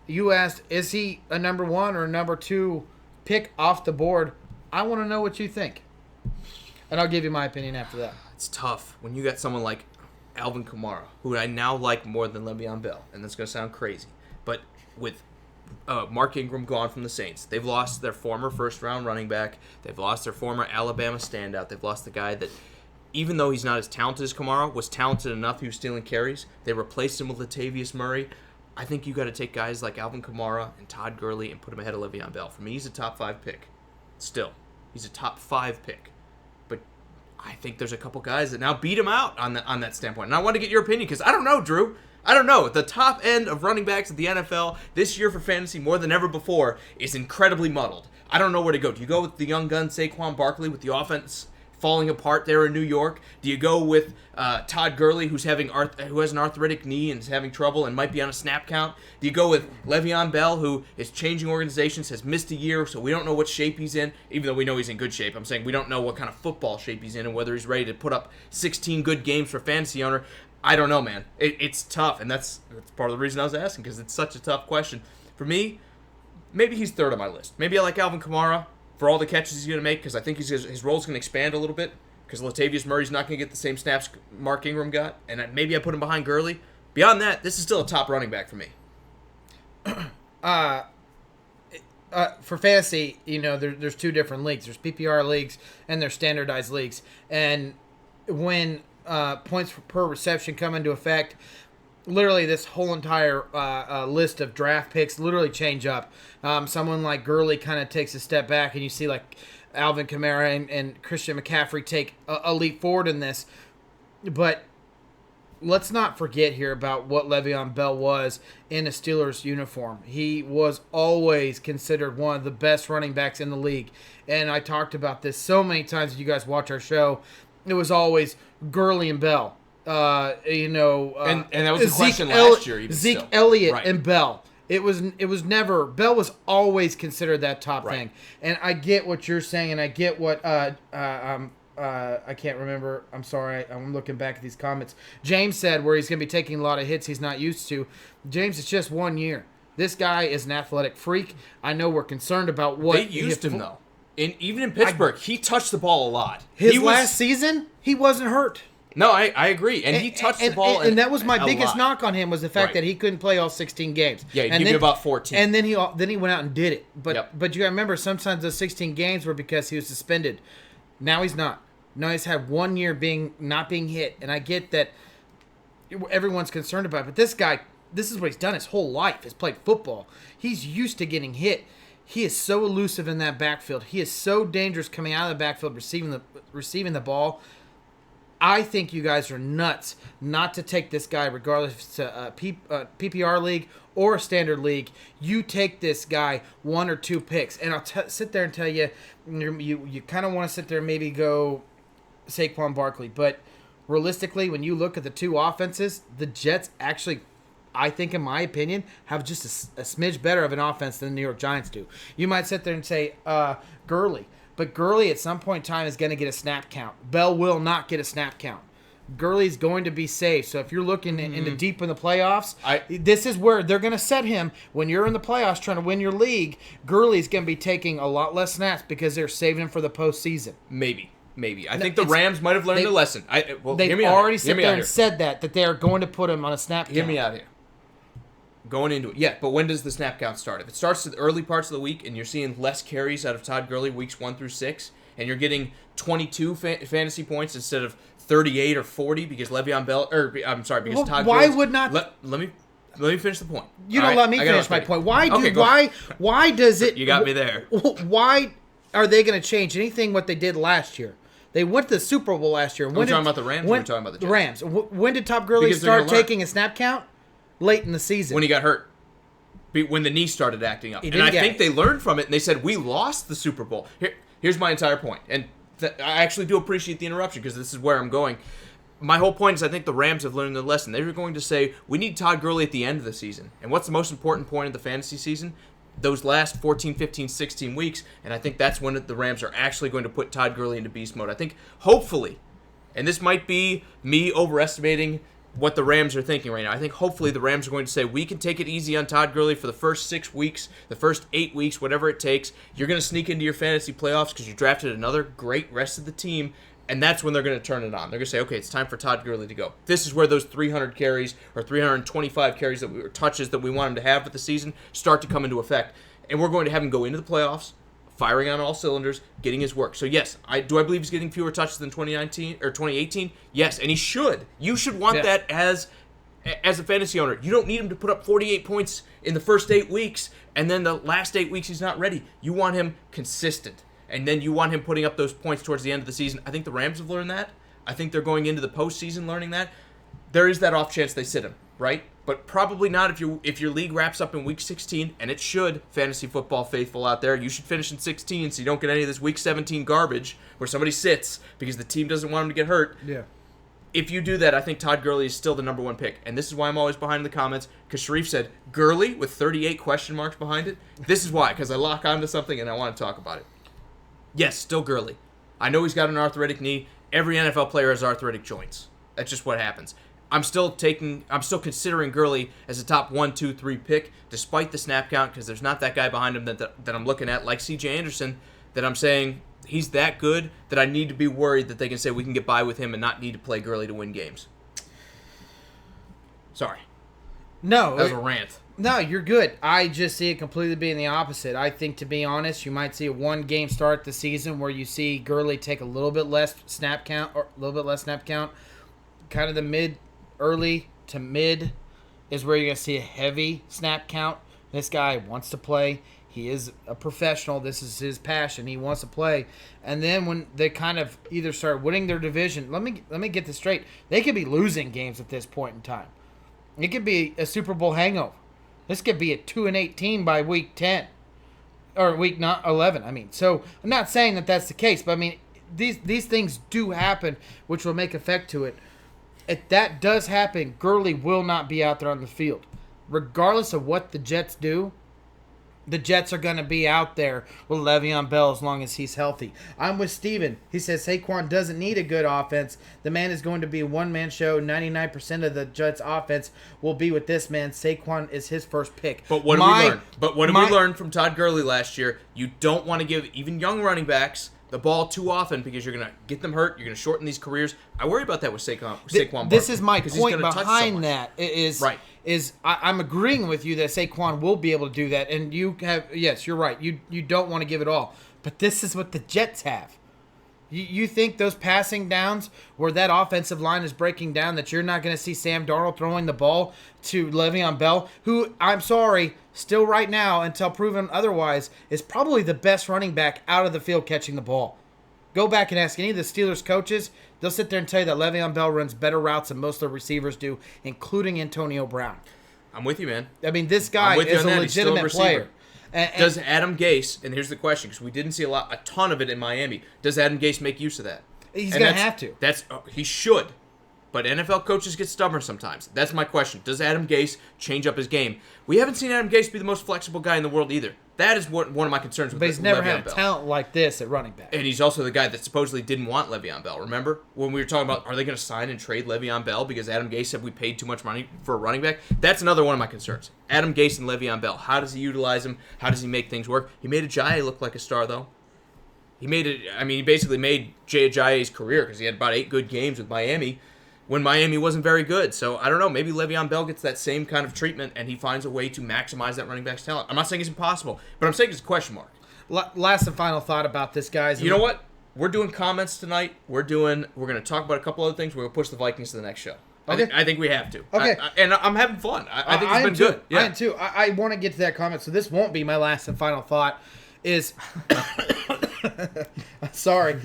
You asked, is he a number 1 or a number 2 pick off the board? I want to know what you think. And I'll give you my opinion after that. It's tough when you got someone like Alvin Kamara, who I now like more than Le'Veon Bell, and that's going to sound crazy. But with Mark Ingram gone from the Saints, they've lost their former first-round running back. They've lost their former Alabama standout. They've lost the guy that, even though he's not as talented as Kamara, was talented enough he was stealing carries. They replaced him with Latavius Murray. I think you got to take guys like Alvin Kamara and Todd Gurley and put him ahead of Le'Veon Bell. For me, he's a top 5 pick. Still, he's a top 5 pick. But I think there's a couple guys that now beat him out on that standpoint. And I want to get your opinion, because I don't know, Drew. I don't know. The top end of running backs at the NFL this year for fantasy, more than ever before, is incredibly muddled. I don't know where to go. Do you go with the young gun Saquon Barkley with the offense falling apart there in New York? Do you go with Todd Gurley, who has an arthritic knee and is having trouble and might be on a snap count? Do you go with Le'Veon Bell, who is changing organizations, has missed a year, so we don't know what shape he's in, even though we know he's in good shape? I'm saying we don't know what kind of football shape he's in and whether he's ready to put up 16 good games for a fantasy owner. I don't know, man. It's tough, and that's part of the reason I was asking, because it's such a tough question. For me, maybe he's third on my list. Maybe I like Alvin Kamara for all the catches he's going to make, because I think his role's going to expand a little bit, because Latavius Murray's not going to get the same snaps Mark Ingram got, and maybe I put him behind Gurley. Beyond that, this is still a top running back for me. For fantasy, there's 2 different leagues. There's PPR leagues and there's standardized leagues. And when points per reception come into effect, literally this whole entire list of draft picks literally change up. Someone like Gurley kind of takes a step back, and you see like Alvin Kamara and Christian McCaffrey take a leap forward in this. But let's not forget here about what Le'Veon Bell was in a Steelers uniform. He was always considered one of the best running backs in the league. And I talked about this so many times if you guys watch our show. It was always Gurley and Bell. And that was the question last year. Zeke Elliott and Bell. It was never. Bell was always considered that top thing. And I get what you're saying, and I get what I can't remember. I'm sorry. I'm looking back at these comments. James said where he's going to be taking a lot of hits he's not used to. James, it's just 1 year. This guy is an athletic freak. I know we're concerned about what... They used him, though. Even in Pittsburgh, he touched the ball a lot. Last season, he wasn't hurt. No, I agree. And he touched the ball and that was my biggest lot. knock on him was the fact that he couldn't play all 16 games. Yeah, he'd give you about 14. And then he went out and did it. But you got to remember, sometimes those 16 games were because he was suspended. Now he's not. Now he's had 1 year not being hit. And I get that everyone's concerned about it. But this guy, this is what he's done his whole life. He's played football. He's used to getting hit. He is so elusive in that backfield. He is so dangerous coming out of the backfield, receiving the ball. I think you guys are nuts not to take this guy, regardless if it's a PPR league or a standard league. You take this guy 1 or 2 picks, and I'll sit there and tell you, you kind of want to sit there and maybe go Saquon Barkley. But realistically, when you look at the two offenses, the Jets actually, I think, in my opinion, have just a smidge better of an offense than the New York Giants do. You might sit there and say Gurley. But Gurley, at some point in time, is going to get a snap count. Bell will not get a snap count. Gurley's going to be safe. So if you're looking into deep in the playoffs, this is where they're going to set him. When you're in the playoffs trying to win your league, Gurley's going to be taking a lot less snaps because they're saving him for the postseason. Maybe. I think the Rams might have learned their lesson. They've already sat there and said that they are going to put him on a snap count. Hear me out here. Going into it. Yeah, but when does the snap count start? If it starts at the early parts of the week and you're seeing less carries out of Todd Gurley weeks 1 through 6, and you're getting 22 fantasy points instead of 38 or 40 because Le'Veon Bell, because Todd Gurley. Why would not? Let me finish the point. You don't let me finish my point. Why does it? You got me there. Why are they going to change anything what they did last year? They went to the Super Bowl last year. Are we talking about the Rams or are we talking about the Jets? The Rams. When did Todd Gurley start taking a snap count? Late in the season. When he got hurt. When the knee started acting up. And I think they learned from it, and they said, we lost the Super Bowl. Here's my entire point. And I actually do appreciate the interruption because this is where I'm going. My whole point is I think the Rams have learned their lesson. They were going to say, we need Todd Gurley at the end of the season. And what's the most important point of the fantasy season? Those last 14, 15, 16 weeks. And I think that's when the Rams are actually going to put Todd Gurley into beast mode. I think, hopefully, and this might be me overestimating what the Rams are thinking right now. I think hopefully the Rams are going to say, we can take it easy on Todd Gurley for the first 6 weeks, the first 8 weeks, whatever it takes. You're going to sneak into your fantasy playoffs because you drafted another great rest of the team, and that's when they're going to turn it on. They're going to say, okay, it's time for Todd Gurley to go. This is where those 300 carries or 325 carries or touches that we want him to have for the season start to come into effect. And we're going to have him go into the playoffs, firing on all cylinders, getting his work. So yes, I believe he's getting fewer touches than 2019 or 2018. Yes, and he should. You should want that as a fantasy owner. You don't need him to put up 48 points in the first 8 weeks, and then the last 8 weeks he's not ready. You want him consistent, and then you want him putting up those points towards the end of the season. I think the Rams have learned that. I think they're going into the postseason learning that. There is that off chance they sit him, right? But probably not if your league wraps up in week 16, and it should, fantasy football faithful out there. You should finish in 16 so you don't get any of this week 17 garbage where somebody sits because the team doesn't want him to get hurt. Yeah. If you do that, I think Todd Gurley is still the number 1 pick. And this is why I'm always behind in the comments, because Sharif said, Gurley with 38 question marks behind it. This is why, because I lock onto something and I want to talk about it. Yes, still Gurley. I know he's got an arthritic knee. Every NFL player has arthritic joints. That's just what happens. I'm still considering Gurley as a top 1, 2, 3 pick, despite the snap count, because there's not that guy behind him that I'm looking at, like C.J. Anderson, that I'm saying he's that good that I need to be worried that they can say we can get by with him and not need to play Gurley to win games. Sorry. No. That was a rant. No, you're good. I just see it completely being the opposite. I think, to be honest, you might see a 1-game start the season where you see Gurley take a little bit less snap count, kind of the early to mid is where you're going to see a heavy snap count. This guy wants to play. He is a professional. This is his passion. He wants to play. And then when they kind of either start winning their division, let me get this straight. They could be losing games at this point in time. It could be a Super Bowl hangover. This could be a 2-8 team by week 10 or week 11. I mean, so I'm not saying that that's the case, but I mean these things do happen, which will make effect to it. If that does happen, Gurley will not be out there on the field. Regardless of what the Jets do, the Jets are going to be out there with Le'Veon Bell as long as he's healthy. I'm with Steven. He says Saquon doesn't need a good offense. The man is going to be a one-man show. 99% of the Jets' offense will be with this man. Saquon is his first pick. But what did we learn? But what did we learn from Todd Gurley last year? You don't want to give even young running backs the ball too often because you're going to get them hurt. You're going to shorten these careers. I worry about that with Saquon. This is my point behind that. I'm agreeing with you that Saquon will be able to do that, and yes, you're right. You don't want to give it all, but this is what the Jets have. You think those passing downs where that offensive line is breaking down, that you're not going to see Sam Darnold throwing the ball to Le'Veon Bell, who, I'm sorry, still right now, until proven otherwise, is probably the best running back out of the field catching the ball. Go back and ask any of the Steelers coaches. They'll sit there and tell you that Le'Veon Bell runs better routes than most of the receivers do, including Antonio Brown. I'm with you, man. I mean, this guy is a legitimate player. Does Adam Gase, and here's the question, because we didn't see a ton of it in Miami, does Adam Gase make use of that? He's going to have to. He should. But NFL coaches get stubborn sometimes. That's my question. Does Adam Gase change up his game? We haven't seen Adam Gase be the most flexible guy in the world either. That is one of my concerns with Le'Veon Bell. But he's never had a talent like this at running back. And he's also the guy that supposedly didn't want Le'Veon Bell. Remember when we were talking about, are they going to sign and trade Le'Veon Bell because Adam Gase said we paid too much money for a running back? That's another one of my concerns. Adam Gase and Le'Veon Bell. How does he utilize him? How does he make things work? He made Ajayi look like a star, though. He basically made Jay Ajayi's career because he had about 8 good games with Miami when Miami wasn't very good. So, I don't know. Maybe Le'Veon Bell gets that same kind of treatment and he finds a way to maximize that running back's talent. I'm not saying it's impossible, but I'm saying it's a question mark. Last and final thought about this, guys. You know what? We're doing comments tonight. We're going to talk about a couple other things. We're going to push the Vikings to the next show. Okay. I think we have to. Okay. And I'm having fun. I think it's been good. Yeah. I am too. I want to get to that comment, so this won't be my last and final thought. Sorry.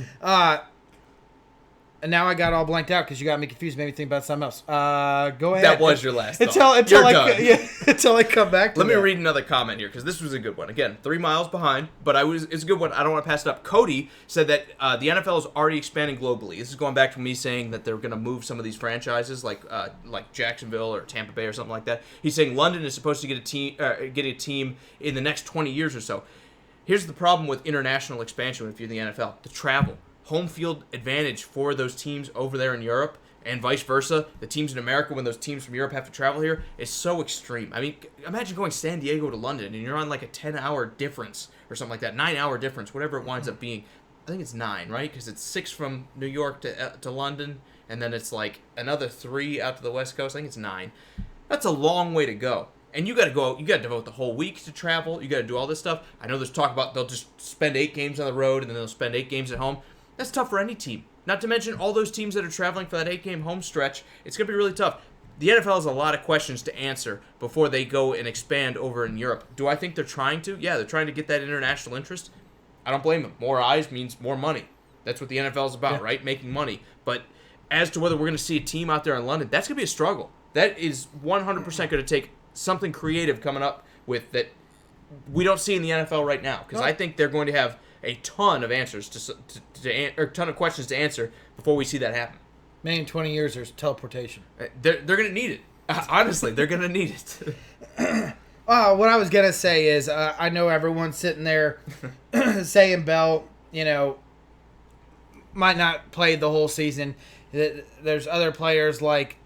And now I got all blanked out because you got me confused, made me think about something else. Go ahead. That was your last until I come back to Let me read another comment here because this was a good one. Again, 3 miles behind, but it's a good one. I don't want to pass it up. Cody said that the NFL is already expanding globally. This is going back to me saying that they're going to move some of these franchises like Jacksonville or Tampa Bay or something like that. He's saying London is supposed to get a team in the next 20 years or so. Here's the problem with international expansion if you're in the NFL. The travel. Home field advantage for those teams over there in Europe and vice versa. The teams in America, when those teams from Europe have to travel here, is so extreme. I mean, imagine going San Diego to London and you're on like a 10-hour difference or something like that, 9-hour difference, whatever it winds up being. I think it's 9, right? Because it's 6 from New York to London, and then it's like another 3 out to the West Coast. I think it's 9. That's a long way to go. And you got to devote the whole week to travel. You got to do all this stuff. I know there's talk about they'll just spend 8 games on the road and then they'll spend 8 games at home. That's tough for any team. Not to mention all those teams that are traveling for that 8-game home stretch. It's going to be really tough. The NFL has a lot of questions to answer before they go and expand over in Europe. Do I think they're trying to? Yeah, they're trying to get that international interest. I don't blame them. More eyes means more money. That's what the NFL is about, right? Making money. But as to whether we're going to see a team out there in London, that's going to be a struggle. That is 100% going to take something creative coming up with that we don't see in the NFL right now. Because I think they're going to have a ton of answers or a ton of questions to answer before we see that happen. Maybe in 20 years there's teleportation. They're going to need it. Honestly, they're going to need it. What I was going to say is I know everyone's sitting there saying Bell, might not play the whole season. There's other players like,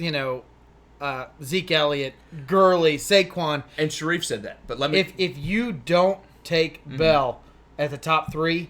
Zeke Elliott, Gurley, Saquon. And Sharif said that. But let me. If you don't take Bell at the top 3,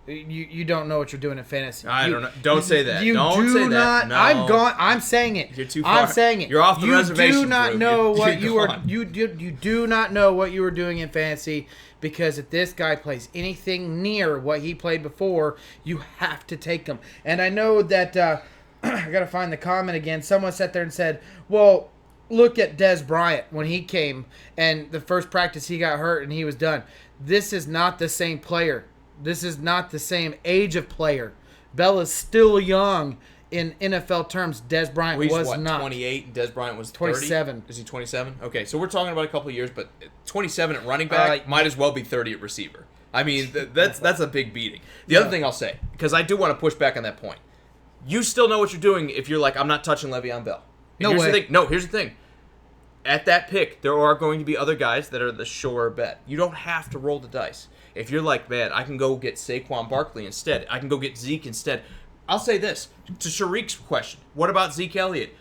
you don't know what you're doing in fantasy. I don't know. Don't say that. Don't say that. No. I'm saying it. You're too far. I'm saying it. You're off the reservation. You do not know what you are. You do not know what you were doing in fantasy, because if this guy plays anything near what he played before, you have to take him. And I know that I got to find the comment again. Someone sat there and said, "Well, look at Des Bryant when he came and the first practice he got hurt and he was done." This is not the same player. This is not the same age of player. Bell is still young in NFL terms. Des Bryant was not. 28 and Des Bryant was 27. 30? Is he 27? Okay, so we're talking about a couple of years, but 27 at running back might as well be 30 at receiver. I mean, that's a big beating. The other thing I'll say, because I do want to push back on that point, you still know what you're doing if you're like, I'm not touching Le'Veon Bell. No way. Here's the thing. at that pick, there are going to be other guys that are the sure bet. You don't have to roll the dice. If you're like, man, I can go get Saquon Barkley instead. I can go get Zeke instead. I'll say this to Sharik's question. What about Zeke Elliott?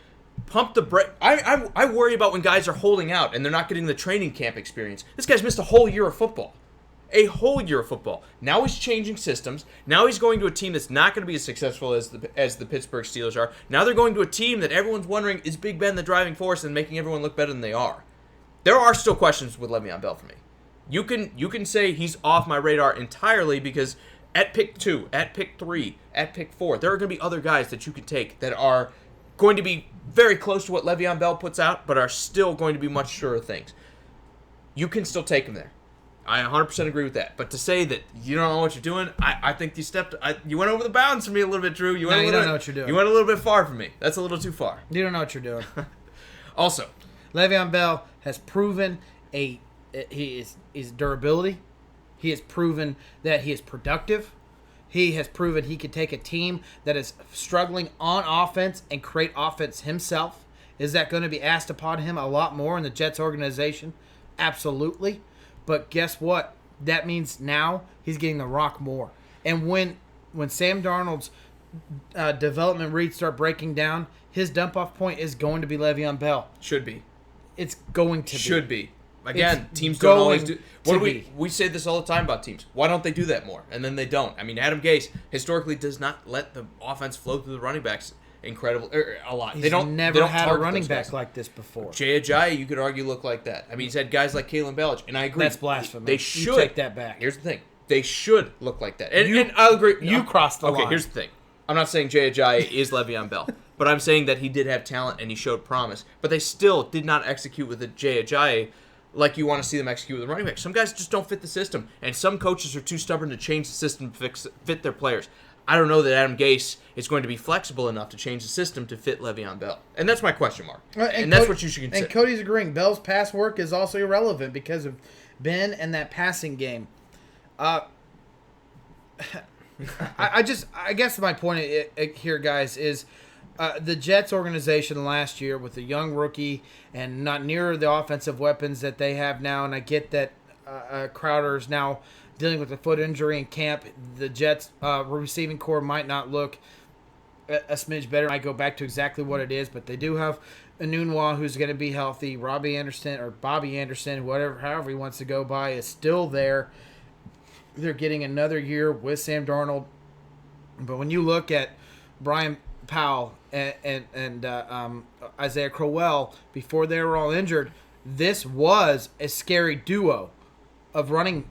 Pump the brake. I worry about when guys are holding out and they're not getting the training camp experience. This guy's missed a whole year of football. A whole year of football. Now he's changing systems. Now he's going to a team that's not going to be as successful as the Pittsburgh Steelers are. Now they're going to a team that everyone's wondering, is Big Ben the driving force and making everyone look better than they are? There are still questions with Le'Veon Bell for me. You can say he's off my radar entirely because at pick 2, at pick 3, at pick 4, there are going to be other guys that you can take that are going to be very close to what Le'Veon Bell puts out, but are still going to be much surer things. You can still take him there. I 100% agree with that. But to say that you don't know what you're doing, I think you went over the bounds for me a little bit, Drew. You don't know what you're doing. You went a little bit far for me. That's a little too far. You don't know what you're doing. Also, Le'Veon Bell has proven his durability. He has proven that he is productive. He has proven he can take a team that is struggling on offense and create offense himself. Is that going to be asked upon him a lot more in the Jets organization? Absolutely. But guess what? That means now he's getting the rock more. And when Sam Darnold's development reads start breaking down, his dump-off point is going to be Le'Veon Bell. Should be. It's going to be. Should be. Again, teams don't always do. We say this all the time about teams. Why don't they do that more? And then they don't. I mean, Adam Gase historically does not let the offense flow through the running backs a lot. They don't had a running back like this before. Jay Ajayi, you could argue, look like that. I mean, he's had guys like Kalen Ballage, and I agree. That's blasphemy. They should you take that back. Here's the thing: they should look like that. And I'll agree. You crossed the line. Okay, here's the thing: I'm not saying Jay Ajayi is Le'Veon Bell, but I'm saying that he did have talent and he showed promise. But they still did not execute with a Jay Ajayi like you want to see them execute with a running back. Some guys just don't fit the system, and some coaches are too stubborn to change the system to fit their players. I don't know that Adam Gase is going to be flexible enough to change the system to fit Le'Veon Bell. And that's my question mark. And that's what you should consider. And Cody's agreeing. Bell's pass work is also irrelevant because of Ben and that passing game. I guess my point here, guys, is the Jets organization last year with a young rookie and not near the offensive weapons that they have now, and I get that Crowder's now dealing with a foot injury in camp. The Jets' receiving core might not look a smidge better. I go back to exactly what it is, but they do have Enunwa, who's going to be healthy. Bobby Anderson, however he wants to go by, is still there. They're getting another year with Sam Darnold. But when you look at Brian Powell and Isaiah Crowell, before they were all injured, this was a scary duo of running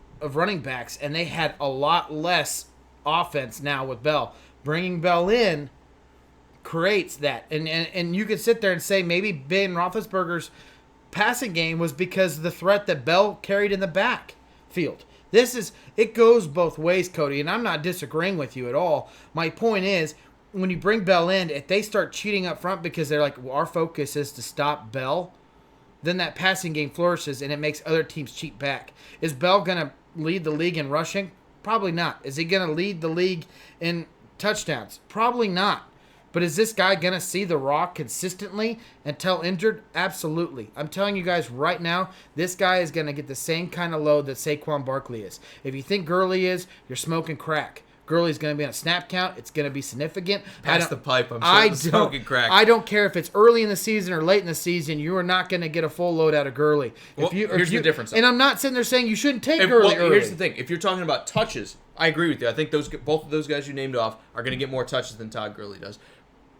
backs, and they had a lot less offense now with Bell. Bringing Bell in creates that. And you could sit there and say maybe Ben Roethlisberger's passing game was because of the threat that Bell carried in the backfield. It goes both ways, Cody, and I'm not disagreeing with you at all. My point is, when you bring Bell in, if they start cheating up front because they're like, well, our focus is to stop Bell, then that passing game flourishes and it makes other teams cheat back. Is Bell going to lead the league in rushing? Probably not. Is he going to lead the league in touchdowns? Probably not. But is this guy going to see the rock consistently until injured? Absolutely. I'm telling you guys right now, this guy is going to get the same kind of load that Saquon Barkley is. If you think Gurley is, you're smoking crack. Gurley's going to be on a snap count. It's going to be significant. Pass the pipe. I'm smoking crack. I don't care if it's early in the season or late in the season. You are not going to get a full load out of Gurley. Here's the difference. And I'm not sitting there saying you shouldn't take Gurley early. Here's the thing. If you're talking about touches, I agree with you. I think both of those guys you named off are going to get more touches than Todd Gurley does.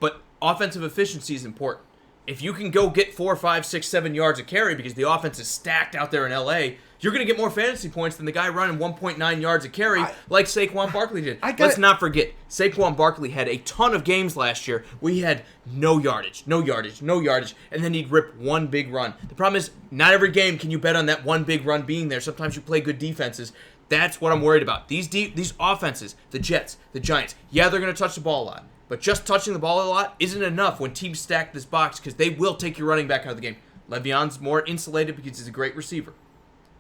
But offensive efficiency is important. If you can go get 4, 5, 6, 7 yards a carry because the offense is stacked out there in L.A., you're going to get more fantasy points than the guy running 1.9 yards a carry like Saquon Barkley did. Let's not forget, Saquon Barkley had a ton of games last year where he had no yardage, and then he'd rip one big run. The problem is, not every game can you bet on that one big run being there. Sometimes you play good defenses. That's what I'm worried about. These offenses, the Jets, the Giants, yeah, they're going to touch the ball a lot. But just touching the ball a lot isn't enough when teams stack this box because they will take your running back out of the game. Le'Veon's more insulated because he's a great receiver.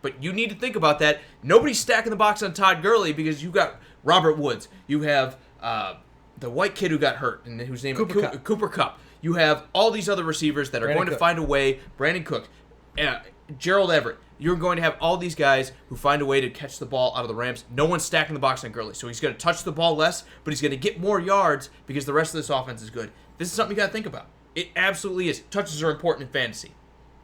But you need to think about that. Nobody's stacking the box on Todd Gurley because you've got Robert Woods. You have the white kid who got hurt, and whose name Cooper Cooper Kupp. You have all these other receivers that are going to find a way. Brandon Cook, Gerald Everett. You're going to have all these guys who find a way to catch the ball out of the Rams. No one's stacking the box on Gurley, so he's going to touch the ball less, but he's going to get more yards because the rest of this offense is good. This is something you got to think about. It absolutely is. Touches are important in fantasy.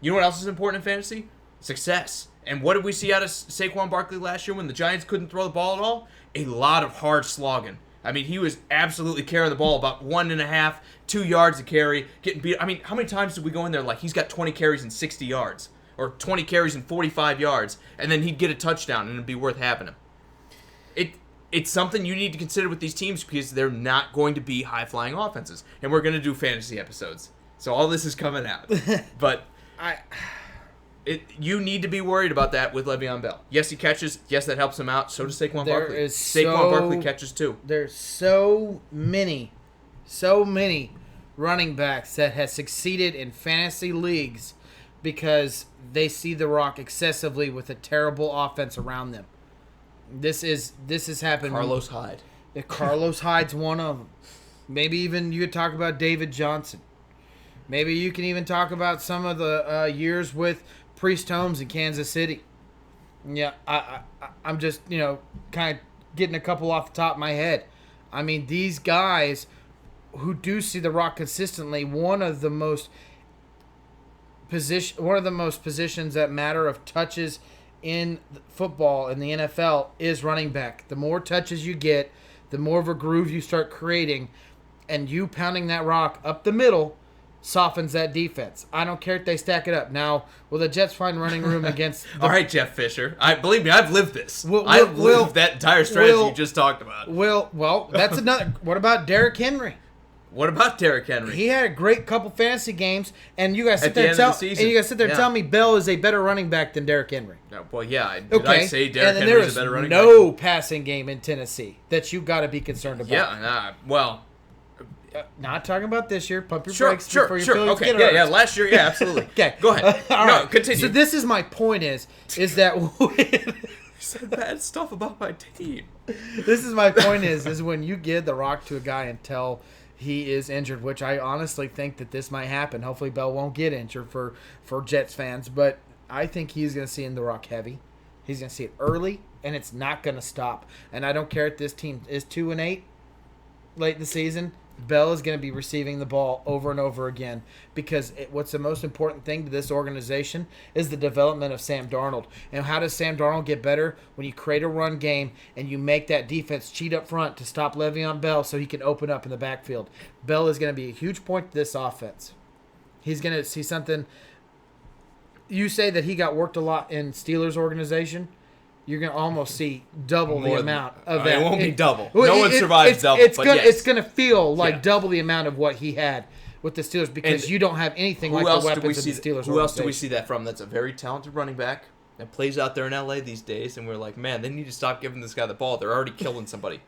You know what else is important in fantasy? Success. And what did we see out of Saquon Barkley last year when the Giants couldn't throw the ball at all? A lot of hard slogging. I mean, he was absolutely carrying the ball about 1.5, 2 yards to carry, getting beat. I mean, how many times did we go in there like he's got 20 carries and 60 yards? Or 20 carries and 45 yards, and then he'd get a touchdown, and it'd be worth having him. It's something you need to consider with these teams because they're not going to be high-flying offenses. And we're going to do fantasy episodes. So all this is coming out. But you need to be worried about that with Le'Veon Bell. Yes, he catches. Yes, that helps him out. So does Saquon Barkley. Saquon Barkley catches too. There's so many running backs that have succeeded in fantasy leagues because they see The Rock excessively with a terrible offense around them. This has happened. Carlos Hyde. Carlos Hyde's one of them. Maybe even you could talk about David Johnson. Maybe you can even talk about some of the years with Priest Holmes in Kansas City. Yeah, I'm just, kind of getting a couple off the top of my head. I mean, these guys who do see The Rock consistently, one of the most positions that matter of touches in football in the NFL is running back. The more touches you get, the more of a groove you start creating, and you pounding that rock up the middle softens that defense. I don't care if they stack it up. Now, will the Jets find running room against... All right, Jeff Fisher. Believe me, I've lived this. I've lived that entire strategy you just talked about. Well, that's another... What about Derrick Henry? What about Derrick Henry? He had a great couple fantasy games, and you guys sit there and tell me Bell is a better running back than Derrick Henry. Well, yeah. Did I say Derrick Henry is a better running back? There is no passing game in Tennessee that you got to be concerned about. Yeah, not talking about this year. Pump your brakes before your feelings okay, get hurt. Yeah, last year, yeah, absolutely. Okay, go ahead. All right. Continue. So this is my point is that you said bad stuff about my team. This is my point is when you give the rock to a guy until he is injured, which I honestly think that this might happen. Hopefully Bell won't get injured for Jets fans, but I think he's going to see in the rock heavy. He's going to see it early, and it's not going to stop. And I don't care if this team is 2-8 late in the season. Bell is going to be receiving the ball over and over again because what's the most important thing to this organization is the development of Sam Darnold. And how does Sam Darnold get better? When you create a run game and you make that defense cheat up front to stop Le'Veon Bell so he can open up in the backfield. Bell is going to be a huge point to this offense. He's going to see something. You say that he got worked a lot in Steelers organization. You're going to almost see double the amount of that. It won't be double. No one survives double. It's going to feel like double the amount of what he had with the Steelers because you don't have anything like the weapons of the Steelers. Who else do we see that from that's a very talented running back that plays out there in L.A. these days? And we're like, man, they need to stop giving this guy the ball. They're already killing somebody.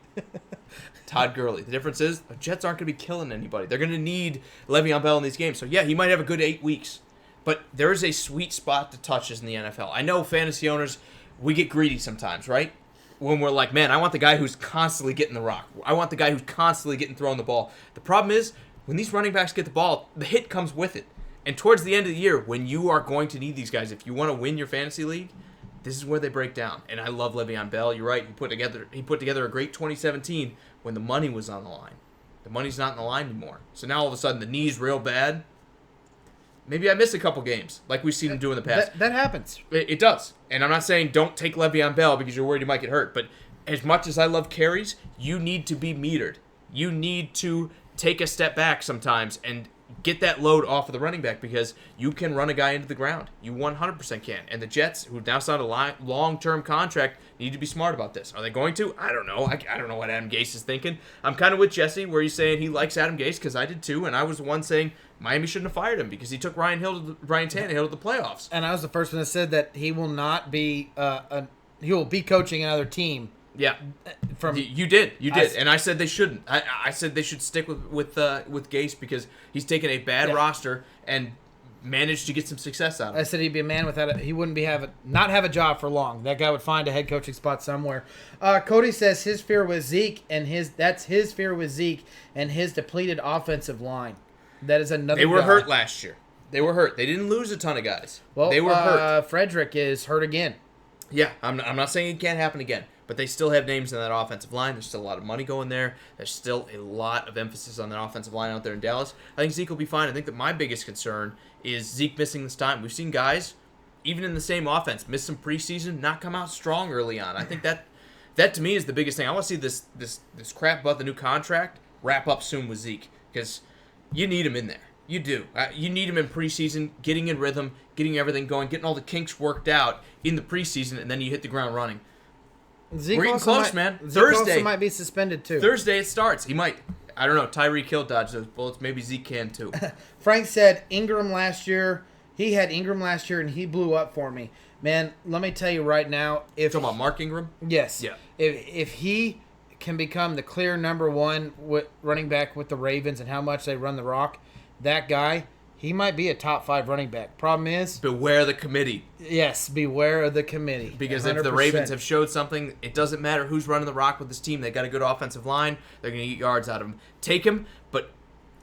Todd Gurley. The difference is the Jets aren't going to be killing anybody. They're going to need Le'Veon Bell in these games. So, yeah, he might have a good 8 weeks. But there is a sweet spot to touches in the NFL. I know fantasy owners... We get greedy sometimes, right? When we're like, man, I want the guy who's constantly getting the rock. I want the guy who's constantly getting thrown the ball. The problem is, when these running backs get the ball, the hit comes with it. And towards the end of the year, when you are going to need these guys, if you want to win your fantasy league, this is where they break down. And I love Le'Veon Bell. You're right. He put together a great 2017 when the money was on the line. The money's not on the line anymore. So now all of a sudden the knee's real bad. Maybe I miss a couple games, like we've seen him do in the past. That happens. It does. And I'm not saying don't take Le'Veon Bell because you're worried he might get hurt. But as much as I love carries, you need to be metered. You need to take a step back sometimes and get that load off of the running back because you can run a guy into the ground. You 100% can. And the Jets, who now signed a long-term contract, need to be smart about this. Are they going to? I don't know. I don't know what Adam Gase is thinking. I'm kind of with Jesse where he's saying he likes Adam Gase because I did too, and I was the one saying Miami shouldn't have fired him because he took Ryan Tannehill to the playoffs. And I was the first one that said that he will not be he will be coaching another team. Yeah, you did, and I said they shouldn't. I said they should stick with Gase because he's taken a bad roster and manage to get some success out of I it. said he'd be a man without he wouldn't be not have a job for long. That guy would find a head coaching spot somewhere. Cody says his fear with Zeke and his fear with Zeke and his depleted offensive line. That is another. They were guy. hurt last year. They were hurt. They didn't lose a ton of guys. Well, they were hurt. Frederick is hurt again. Yeah, I'm not saying it can't happen again, but they still have names in that offensive line. There's still a lot of money going there. There's still a lot of emphasis on that offensive line out there in Dallas. I think Zeke will be fine. I think that my biggest concern is Zeke missing this time. We've seen guys, even in the same offense, miss some preseason, not come out strong early on. I think that to me is the biggest thing. I want to see this crap about the new contract wrap up soon with Zeke, because you need him in there. You do. You need him in preseason, getting in rhythm, getting everything going, getting all the kinks worked out in the preseason, and then you hit the ground running. Zeke We're getting close, man. Zeke Thursday also might be suspended too. Thursday it starts. He might. I don't know. Tyreek Hill dodged those bullets. Maybe Zeke can too. Frank said Ingram last year. He had Ingram last year, and he blew up for me. Man, let me tell you right now. If Talking about Mark Ingram? yes, Yeah. If he can become the clear number one running back with the Ravens and how much they run the rock, that guy, he might be a top 5 running back. Problem is, Beware the committee. yes, beware of the committee. Because if the 100%. Ravens have showed something, it doesn't matter who's running the rock with this team. They got a good offensive line. They're going to get yards out of him. Take him, but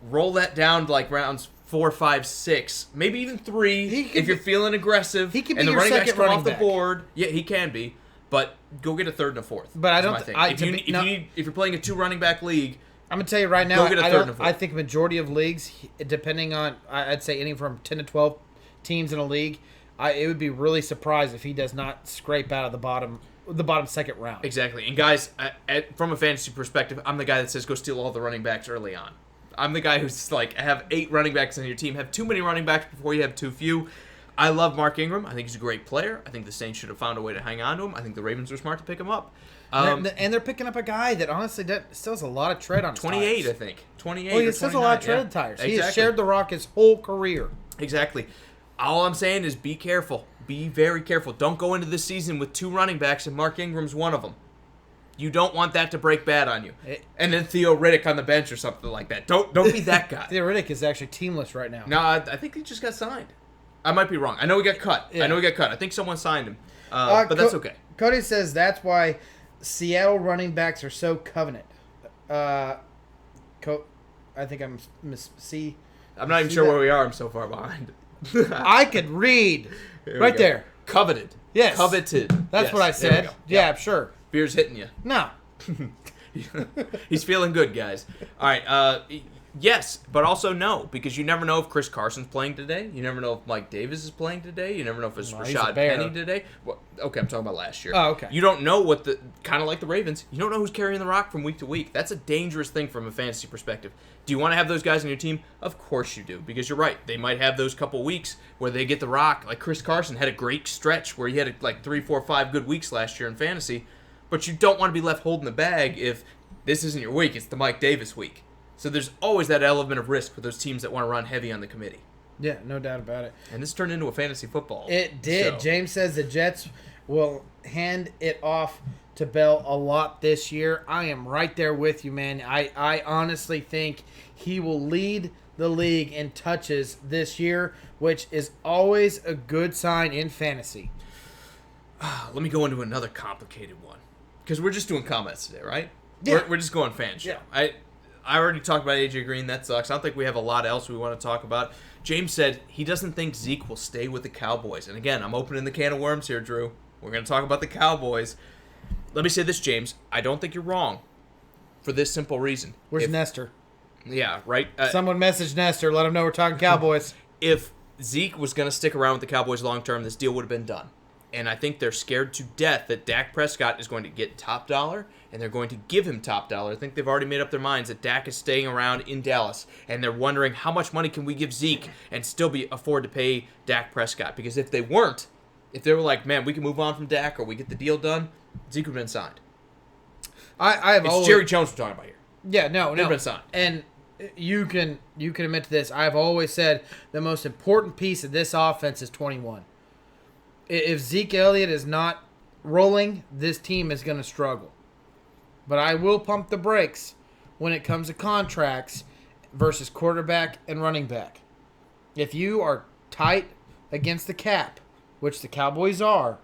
roll that down to like rounds 4, 5, 6, maybe even 3. If you're feeling aggressive, he can be and the your running backs second come running off the back. board. Yeah, he can be. But go get a 3rd and a 4th. But I is don't my th- thing. If you're playing a 2 running back league, I'm gonna tell you right now. Go get a I third don't. and a fourth. I think majority of leagues, depending on, I'd say any from 10 to 12 teams in a league, it would be really surprised if he does not scrape out of the bottom second round. exactly. And guys, from a fantasy perspective, I'm the guy that says go steal all the running backs early on. I'm the guy who's like, have 8 running backs on your team. Have too many running backs before you have too few. I love Mark Ingram. I think he's a great player. I think the Saints should have found a way to hang on to him. I think the Ravens were smart to pick him up. And they're picking up a guy that honestly still has a lot of tread on his 28, tires. I think. 28 Well, or he still has a 29. lot of tread yeah. on tires. Exactly. He has shared the rock his whole career. Exactly. All I'm saying is be careful. Be very careful. Don't go into this season with 2 running backs, and Mark Ingram's one of them. You don't want that to break bad on you. And then Theo Riddick on the bench or something like that. Don't be that guy. Theo Riddick is actually teamless right now. No, I think he just got signed. I might be wrong. I know he got cut. Yeah. I think someone signed him. But that's okay. Cody says that's why Seattle running backs are so covenant. I think I'm Miss C. I'm not even See sure that? where we are. I'm so far behind. I could read Here we right go. there. Coveted. Yes. Coveted. That's Yes, what I there we said. go. Yeah, sure. Beer's hitting you. No. He's feeling good, guys. All right. Yes, but also no, because you never know if Chris Carson's playing today. You never know if Mike Davis is playing today. You never know if it's Well, he's a Rashad Bear. Penny today. Well, okay, I'm talking about last year. Oh, okay. You don't know what kind of like the Ravens, you don't know who's carrying the rock from week to week. That's a dangerous thing from a fantasy perspective. Do you want to have those guys on your team? Of course you do, because you're right. They might have those couple weeks where they get the rock. Like Chris Carson had a great stretch where he had like 3, 4, 5 good weeks last year in fantasy, but you don't want to be left holding the bag if this isn't your week. It's the Mike Davis week. So there's always that element of risk for those teams that want to run heavy on the committee. Yeah, no doubt about it. And this turned into a fantasy football. It did. So, James says the Jets will hand it off to Bell a lot this year. I am right there with you, man. I honestly think he will lead the league in touches this year, which is always a good sign in fantasy. let me go into another complicated one. Because we're just doing comments today, right? Yeah. We're just going fan show. Yeah. I already talked about AJ Green. That sucks. I don't think we have a lot else we want to talk about. James said he doesn't think Zeke will stay with the Cowboys. And again, I'm opening the can of worms here, Drew. We're going to talk about the Cowboys. Let me say this, James. I don't think you're wrong for this simple reason. Where's Nestor? Yeah, right? Someone message Nestor. Let him know we're talking Cowboys. If Zeke was going to stick around with the Cowboys long term, this deal would have been done. And I think they're scared to death that Dak Prescott is going to get top dollar, and they're going to give him top dollar. I think they've already made up their minds that Dak is staying around in Dallas, and they're wondering how much money can we give Zeke and still afford to pay Dak Prescott. Because if they weren't, if they were like, man, we can move on from Dak or we get the deal done, Zeke would have been signed. It's Jerry Jones we're talking about here. Yeah, no. Never been signed. And you can admit to this. I've always said the most important piece of this offense is 21. If Zeke Elliott is not rolling, this team is going to struggle. But I will pump the brakes when it comes to contracts versus quarterback and running back. If you are tight against the cap, which the Cowboys are,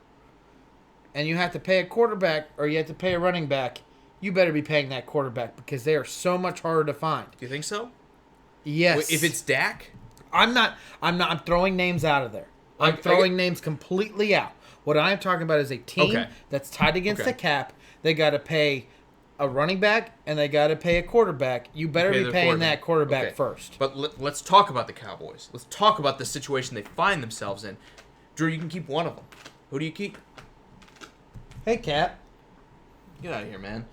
and you have to pay a quarterback or you have to pay a running back, you better be paying that quarterback because they are so much harder to find. You think so? Yes. If it's Dak? I'm throwing names out of there. I'm throwing names completely out. What I'm talking about is a team that's tied against the cap. They got to pay a running back and they got to pay a quarterback. You better be paying that quarterback first. But let's talk about the Cowboys. Let's talk about the situation they find themselves in. Drew, you can keep one of them. Who do you keep? Hey, Cat. Get out of here, man.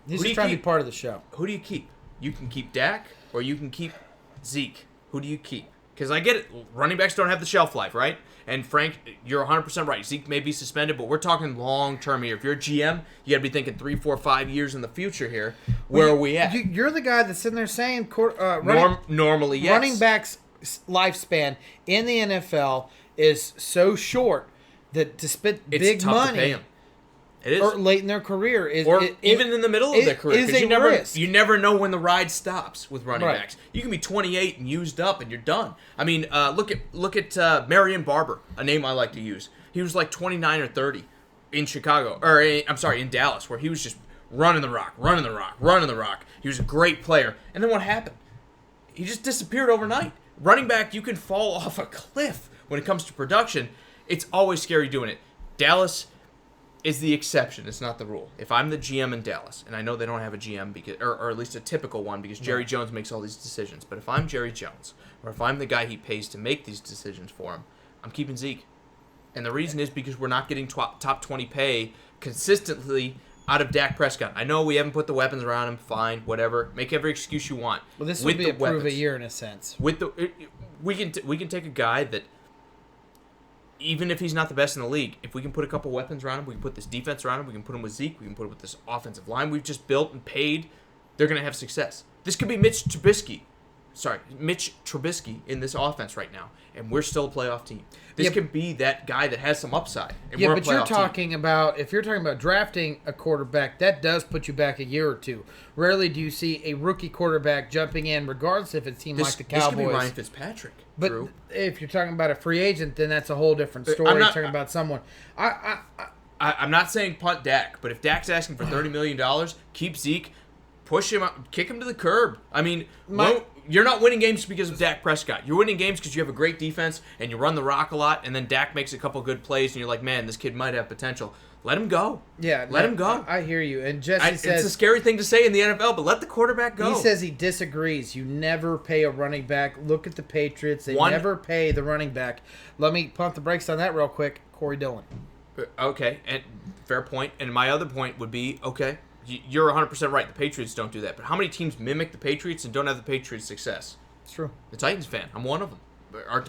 He's just trying to be part of the show. Who do you keep? You can keep Dak or you can keep Zeke. Who do you keep? Because I get it. Running backs don't have the shelf life, right? And Frank, you're 100% right. Zeke may be suspended, but we're talking long-term here. If you're a GM, you got to be thinking 3, 4, 5 years in the future here. Where are we at? You're the guy that's sitting there saying normally, yes. Running backs' lifespan in the NFL is so short that to spend big tough money to pay 'em. It is. Or late in their career even in the middle of their career. Is a risk. You never know when the ride stops with running Right. backs. You can be 28 and used up and you're done. I mean, look at Marion Barber, a name I like to use. He was like 29 or 30 in Chicago, in Dallas, where he was just running the rock. He was a great player. And then what happened? He just disappeared overnight. Running back, you can fall off a cliff when it comes to production. It's always scary doing it. Dallas is the exception. It's not the rule. If I'm the GM in Dallas, and I know they don't have a GM, because, or at least a typical one, because Jerry Jones makes all these decisions. But if I'm Jerry Jones, or if I'm the guy he pays to make these decisions for him, I'm keeping Zeke. And the reason is because we're not getting top 20 pay consistently out of Dak Prescott. I know we haven't put the weapons around him. Fine, whatever. Make every excuse you want. Well, this would be a prove a year in a sense. We can take a guy that, even if he's not the best in the league, if we can put a couple weapons around him, we can put this defense around him, we can put him with Zeke, we can put him with this offensive line we've just built and paid, they're going to have success. This could be Mitch Trubisky in this offense right now, and we're still a playoff team. This could be that guy that has some upside. And we're a but you're talking about, if you're talking about drafting a quarterback, that does put you back a year or two. Rarely do you see a rookie quarterback jumping in, regardless if it's a team like the Cowboys. This could be Ryan Fitzpatrick. But Drew. If you're talking about a free agent, then that's a whole different story. You're talking about someone. I'm not saying punt Dak, but if Dak's asking for $30 million, keep Zeke, push him out, kick him to the curb. I mean, you're not winning games because of Dak Prescott. You're winning games because you have a great defense and you run the rock a lot, and then Dak makes a couple good plays, and you're like, man, this kid might have potential. Let him go. Yeah, let him go. I hear you. And Jesse says it's a scary thing to say in the NFL, but let the quarterback go. He says he disagrees. You never pay a running back. Look at the Patriots. They never pay the running back. Let me pump the brakes on that real quick. Corey Dillon. Okay, and fair point. And my other point would be, okay, you're 100% right. The Patriots don't do that. But how many teams mimic the Patriots and don't have the Patriots' success? It's true. The Titans fan. I'm one of them.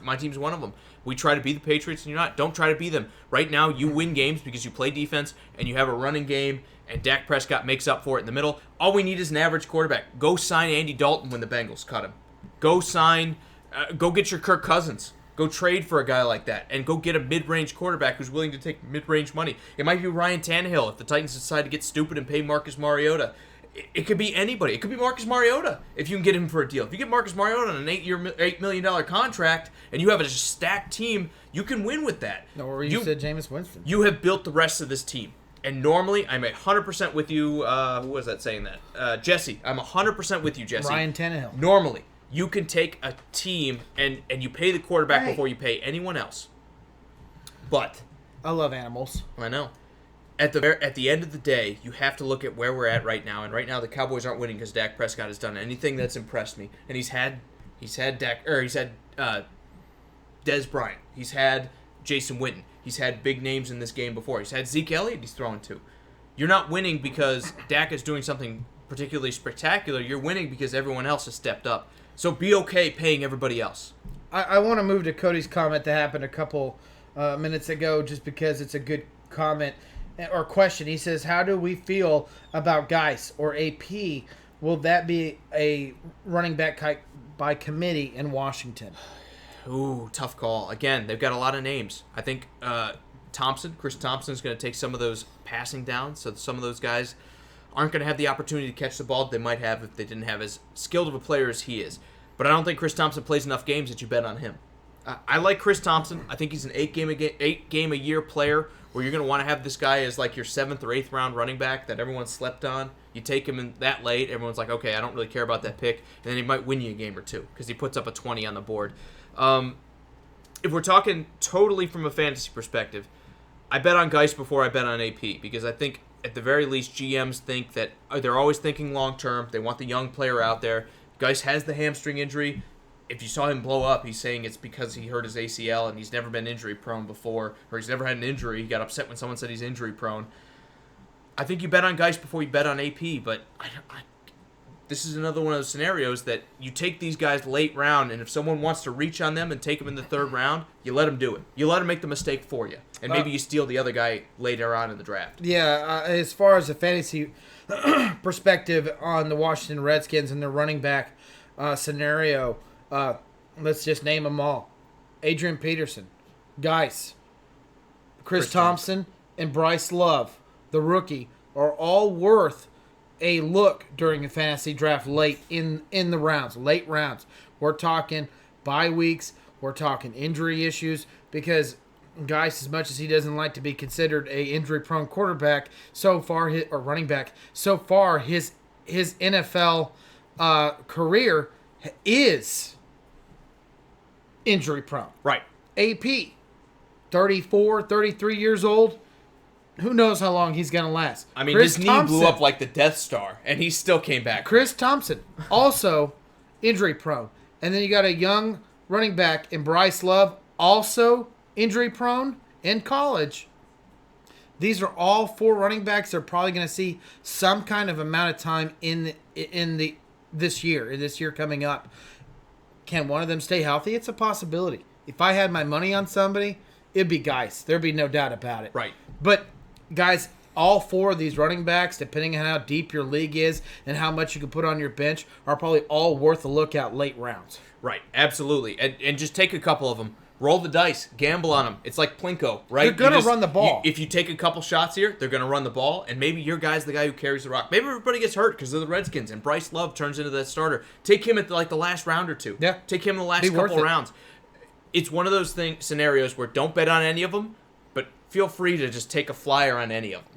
My team's one of them. We try to be the Patriots and you're not. Don't try to be them. Right now, you win games because you play defense and you have a running game, and Dak Prescott makes up for it in the middle. All we need is an average quarterback. Go sign Andy Dalton when the Bengals cut him. Go get your Kirk Cousins. Go trade for a guy like that and go get a mid-range quarterback who's willing to take mid-range money. It might be Ryan Tannehill if the Titans decide to get stupid and pay Marcus Mariota. It could be anybody. It could be Marcus Mariota if you can get him for a deal. If you get Marcus Mariota on an $8 million contract and you have a stacked team, you can win with that. Or you said Jameis Winston. You have built the rest of this team. And normally, I'm 100% with you. Who was that saying that? Jesse. I'm 100% with you, Jesse. Ryan Tannehill. Normally, you can take a team and you pay the quarterback before you pay anyone else. But I love animals. I know. At the end of the day, you have to look at where we're at right now, and right now the Cowboys aren't winning because Dak Prescott has done anything that's impressed me, and he's had Dez Bryant, he's had Jason Witten, he's had big names in this game before, he's had Zeke Elliott he's thrown to. You're not winning because Dak is doing something particularly spectacular. You're winning because everyone else has stepped up. So be okay paying everybody else. I want to move to Cody's comment that happened a couple minutes ago, just because it's a good comment. Or question. He says, how do we feel about Geis or AP? Will that be a running back by committee in Washington? Ooh, tough call. Again, they've got a lot of names. I think Chris Thompson is going to take some of those passing downs, so some of those guys aren't going to have the opportunity to catch the ball that they might have if they didn't have as skilled of a player as he is. But I don't think Chris Thompson plays enough games that you bet on him. I like Chris Thompson. I think he's an 8-game-a-year player where you're going to want to have this guy as like your 7th or 8th round running back that everyone slept on. You take him in that late, everyone's like, okay, I don't really care about that pick, and then he might win you a game or two because he puts up a 20 on the board. If we're talking totally from a fantasy perspective, I bet on Geis before I bet on AP because I think at the very least GMs think that they're always thinking long term. They want the young player out there. Geis has the hamstring injury. If you saw him blow up, he's saying it's because he hurt his ACL and he's never been injury prone before, or he's never had an injury. He got upset when someone said he's injury prone. I think you bet on Geis before you bet on AP, but this is another one of those scenarios that you take these guys late round, and if someone wants to reach on them and take them in the 3rd round, you let them do it. You let them make the mistake for you, and maybe you steal the other guy later on in the draft. Yeah, as far as the fantasy perspective on the Washington Redskins and their running back scenario, let's just name them all. Adrian Peterson, Geis, Chris Thompson, and Bryce Love, the rookie, are all worth a look during a fantasy draft late in the rounds, late rounds. We're talking bye weeks. We're talking injury issues because Geis, as much as he doesn't like to be considered a injury-prone quarterback, so far or running back, so far his NFL career is injury-prone. Right. AP, 34, 33 years old. Who knows how long he's going to last? I mean, his knee blew up like the Death Star, and he still came back. Chris Thompson, also injury-prone. And then you got a young running back in Bryce Love, also injury-prone in college. These are all 4 running backs that are probably going to see some kind of amount of time in this year coming up. Can one of them stay healthy? It's a possibility. If I had my money on somebody, it'd be Geis. There'd be no doubt about it. Right. But guys, all 4 of these running backs, depending on how deep your league is and how much you can put on your bench, are probably all worth a look at late rounds. Right, absolutely. And just take a couple of them. Roll the dice. Gamble on them. It's like Plinko, right? They're going to run the ball. If you take a couple shots here, they're going to run the ball, and maybe your guy's the guy who carries the rock. Maybe everybody gets hurt because of the Redskins, and Bryce Love turns into that starter. Take him at the last round or two. Yeah. Take him in the last couple rounds. It's one of those scenarios where don't bet on any of them, but feel free to just take a flyer on any of them.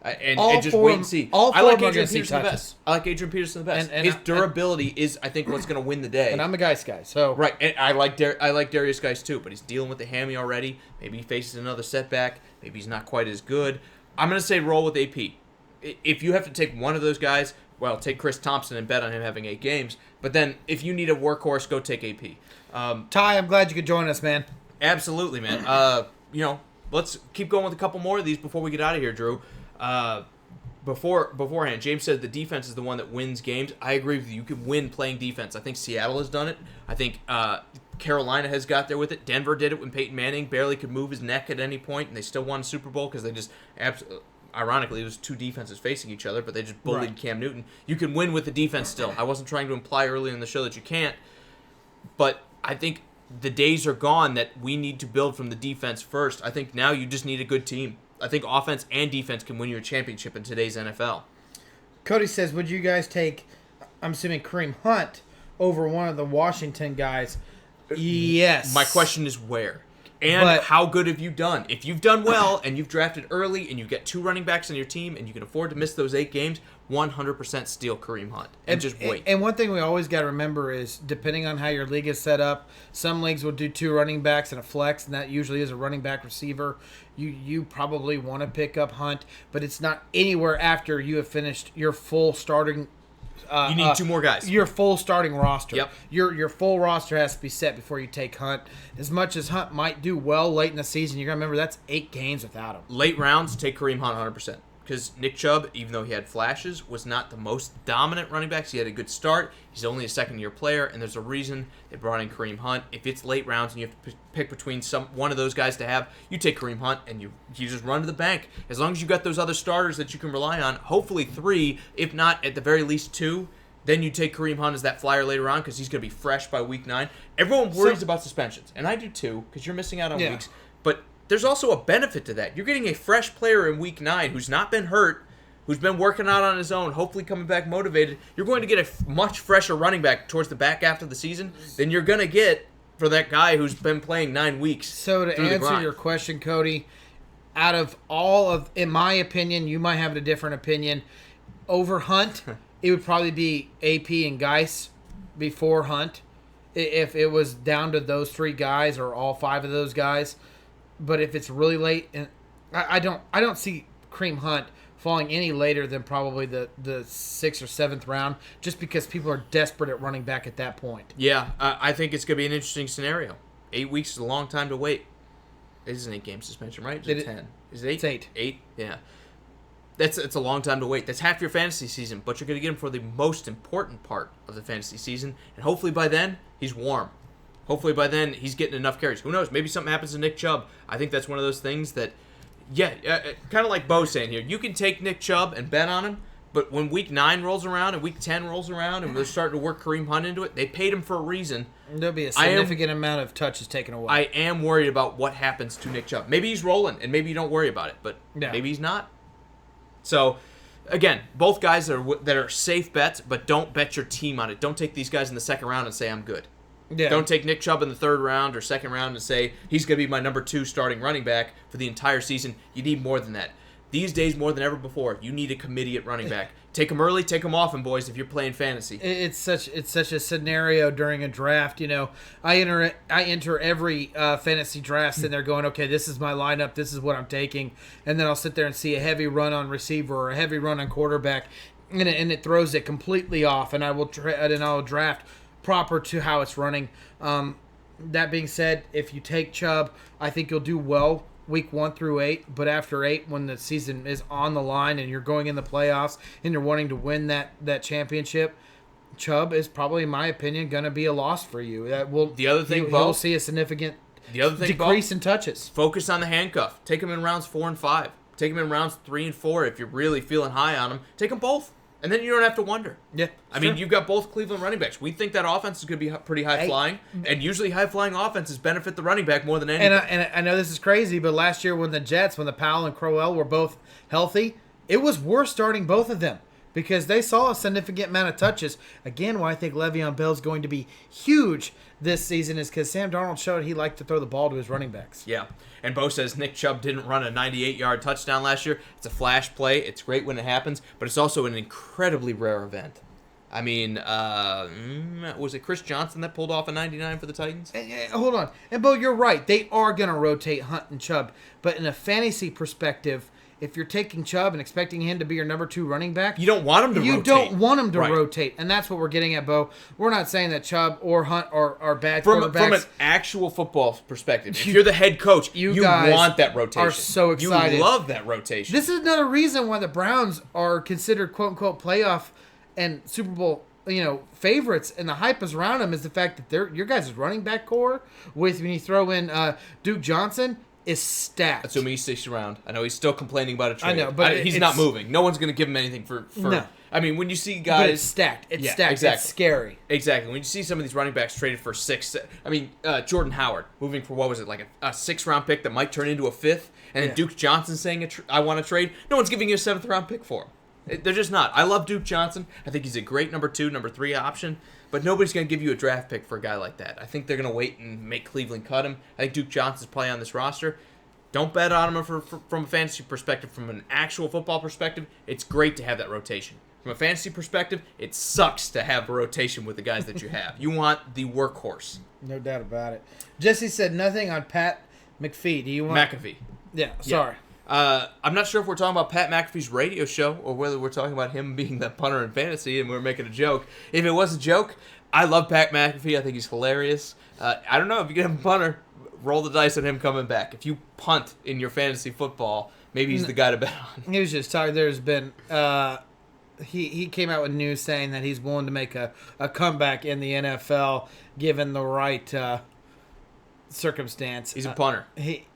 And just wait and see. I like Adrian Peterson the best. I like Adrian Peterson the best. And his durability is, I think, what's going to win the day. And I'm a Geis guy, so right. And I like Darius Geis too, but he's dealing with the hammy already. Maybe he faces another setback. Maybe he's not quite as good. I'm going to say roll with AP. If you have to take one of those guys, well, take Chris Thompson and bet on him having 8 games. But then if you need a workhorse, go take AP. Ty, I'm glad you could join us, man. Absolutely, man. Let's keep going with a couple more of these before we get out of here, Drew. Beforehand, James said the defense is the one that wins games. I agree with you. You can win playing defense. I think Seattle has done it. I think Carolina has got there with it. Denver did it when Peyton Manning barely could move his neck at any point, and they still won a Super Bowl because they just ironically, it was 2 defenses facing each other, but they just bullied Cam Newton. You can win with the defense still. I wasn't trying to imply earlier in the show that you can't, but I think the days are gone that we need to build from the defense first. I think now you just need a good team. I think offense and defense can win you a championship in today's NFL. Cody says, would you guys take, I'm assuming, Kareem Hunt over one of the Washington guys? Yes. My question is where? And how good have you done? If you've done well and you've drafted early and you get 2 running backs on your team and you can afford to miss those 8 games, 100% steal Kareem Hunt and just wait. And one thing we always got to remember is, depending on how your league is set up, some leagues will do 2 running backs and a flex, and that usually is a running back receiver. You probably want to pick up Hunt, but it's not anywhere after you have finished your full starting. You need 2 more guys. Your full starting roster. Yep. Your full roster has to be set before you take Hunt. As much as Hunt might do well late in the season, you're going to remember that's 8 games without him. Late rounds, take Kareem Hunt 100%. Because Nick Chubb, even though he had flashes, was not the most dominant running back. He had a good start. He's only a second-year player, and there's a reason they brought in Kareem Hunt. If it's late rounds and you have to pick between one of those guys to have, you take Kareem Hunt and you just run to the bank. As long as you got those other starters that you can rely on, hopefully 3, if not at the very least 2, then you take Kareem Hunt as that flyer later on because he's going to be fresh by week 9. Everyone worries about suspensions, and I do too because you're missing out on weeks. But there's also a benefit to that. You're getting a fresh player in week 9 who's not been hurt, who's been working out on his own, hopefully coming back motivated. You're going to get a much fresher running back towards the back half of the season than you're going to get for that guy who's been playing 9 weeks. So to through the answer grind. your question, Cody, out of all of, in my opinion, you might have a different opinion, over Hunt, it would probably be AP and Geis before Hunt, if it was down to those 3 guys or all 5 of those guys. But if it's really late, and I don't see Kareem Hunt falling any later than probably the 6th or 7th round, just because people are desperate at running back at that point. Yeah, I think it's going to be an interesting scenario. 8 weeks is a long time to wait. It is an 8-game suspension, right? Is it 10? Is it 8? It's 8. 8, yeah. It's a long time to wait. That's half your fantasy season, but you're going to get him for the most important part of the fantasy season, and hopefully by then, he's warm. Hopefully by then, he's getting enough carries. Who knows? Maybe something happens to Nick Chubb. I think that's one of those things that, kind of like Bo's saying here, you can take Nick Chubb and bet on him, but when week 9 rolls around and week 10 rolls around and they're starting to work Kareem Hunt into it, they paid him for a reason. There'll be a significant amount of touches taken away. I am worried about what happens to Nick Chubb. Maybe he's rolling, and maybe you don't worry about it, but maybe he's not. So, again, both guys that are safe bets, but don't bet your team on it. Don't take these guys in the 2nd round and say, I'm good. Yeah. Don't take Nick Chubb in the 3rd round or 2nd round and say, he's going to be my number 2 starting running back for the entire season. You need more than that. These days, more than ever before, you need a committee at running back. Take them early, take them often, boys, if you're playing fantasy. It's such a scenario during a draft. You know, I enter every fantasy draft sitting there going, okay, this is my lineup, this is what I'm taking, and then I'll sit there and see a heavy run on receiver or a heavy run on quarterback, and it throws it completely off, and I'll draft proper to how it's running. That being said, if you take Chubb, I think you'll do well week 1 through 8, but after 8, when the season is on the line and you're going in the playoffs and you're wanting to win that championship, Chubb is probably, in my opinion, going to be a loss for you. You'll see a significant decrease in touches. Focus on the handcuff. Take him in rounds 4 and 5. Take him in rounds 3 and 4 if you're really feeling high on him. Take them both. And then you don't have to wonder. Yeah, I mean, you've got both Cleveland running backs. We think that offense is going to be pretty high-flying, and usually high-flying offenses benefit the running back more than anything. And I know this is crazy, but last year when the Powell and Crowell were both healthy, it was worth starting both of them because they saw a significant amount of touches. Again, why I think Le'Veon Bell is going to be huge this season is because Sam Darnold showed he liked to throw the ball to his running backs. Yeah. And Bo says Nick Chubb didn't run a 98-yard touchdown last year. It's a flash play. It's great when it happens, but it's also an incredibly rare event. I mean, was it Chris Johnson that pulled off a 99 for the Titans? Hold on. And Bo, you're right. They are going to rotate Hunt and Chubb, but in a fantasy perspective, if you're taking Chubb and expecting him to be your number 2 running back, you don't want him to rotate. You don't want him to rotate, and that's what we're getting at, Bo. We're not saying that Chubb or Hunt are bad quarterbacks. From an actual football perspective, if you're the head coach, you want that rotation. Are so excited. You love that rotation. This is another reason why the Browns are considered "quote-unquote" playoff and Super Bowl favorites, and the hype is around them is the fact that your guys' running back core, when you throw in Duke Johnson, is stacked. Assuming he sticks around. I know he's still complaining about a trade. I know, but he's not moving. No one's going to give him anything for. No. I mean, when you see guys, but it's stacked. It's stacked. Exactly. It's scary. Exactly. When you see some of these running backs traded for 6, I mean, Jordan Howard moving for what was it, like a 6th-round pick that might turn into a 5th, and then Duke Johnson saying I want to trade. No one's giving you a 7th-round pick for him. They're just not. I love Duke Johnson. I think he's a great number 2, number 3 option. But nobody's going to give you a draft pick for a guy like that. I think they're going to wait and make Cleveland cut him. I think Duke Johnson's probably on this roster. Don't bet on him from a fantasy perspective. From an actual football perspective, it's great to have that rotation. From a fantasy perspective, it sucks to have a rotation with the guys that you have. You want the workhorse. No doubt about it. Jesse said nothing on Pat McAfee. Do you want McAfee? Yeah, sorry. I'm not sure if we're talking about Pat McAfee's radio show or whether we're talking about him being the punter in fantasy and we're making a joke. If it was a joke, I love Pat McAfee. I think he's hilarious. I don't know if you get him a punter. Roll the dice on him coming back. If you punt in your fantasy football, maybe he's the guy to bet on. He was just talking. There's been he came out with news saying that he's willing to make a comeback in the NFL given the right circumstance. He's a punter.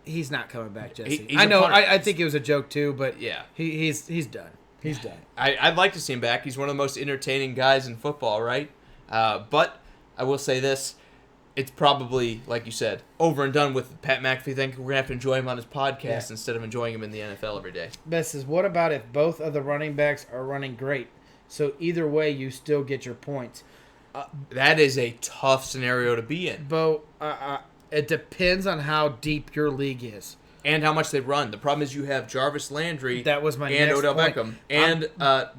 He's not coming back, Jesse. He's I know. punter. I think it was a joke too, but yeah, he's done. He's done. I'd like to see him back. He's one of the most entertaining guys in football, right? But I will say this. It's probably, like you said, over and done with Pat McAfee. I think we're going to have to enjoy him on his podcast instead of enjoying him in the NFL every day. Best says, what about if both of the running backs are running great? So either way, you still get your points. That is a tough scenario to be in. Bo, it depends on how deep your league is. And how much they run. The problem is you have Jarvis Landry That was my and next Odell point. Beckham and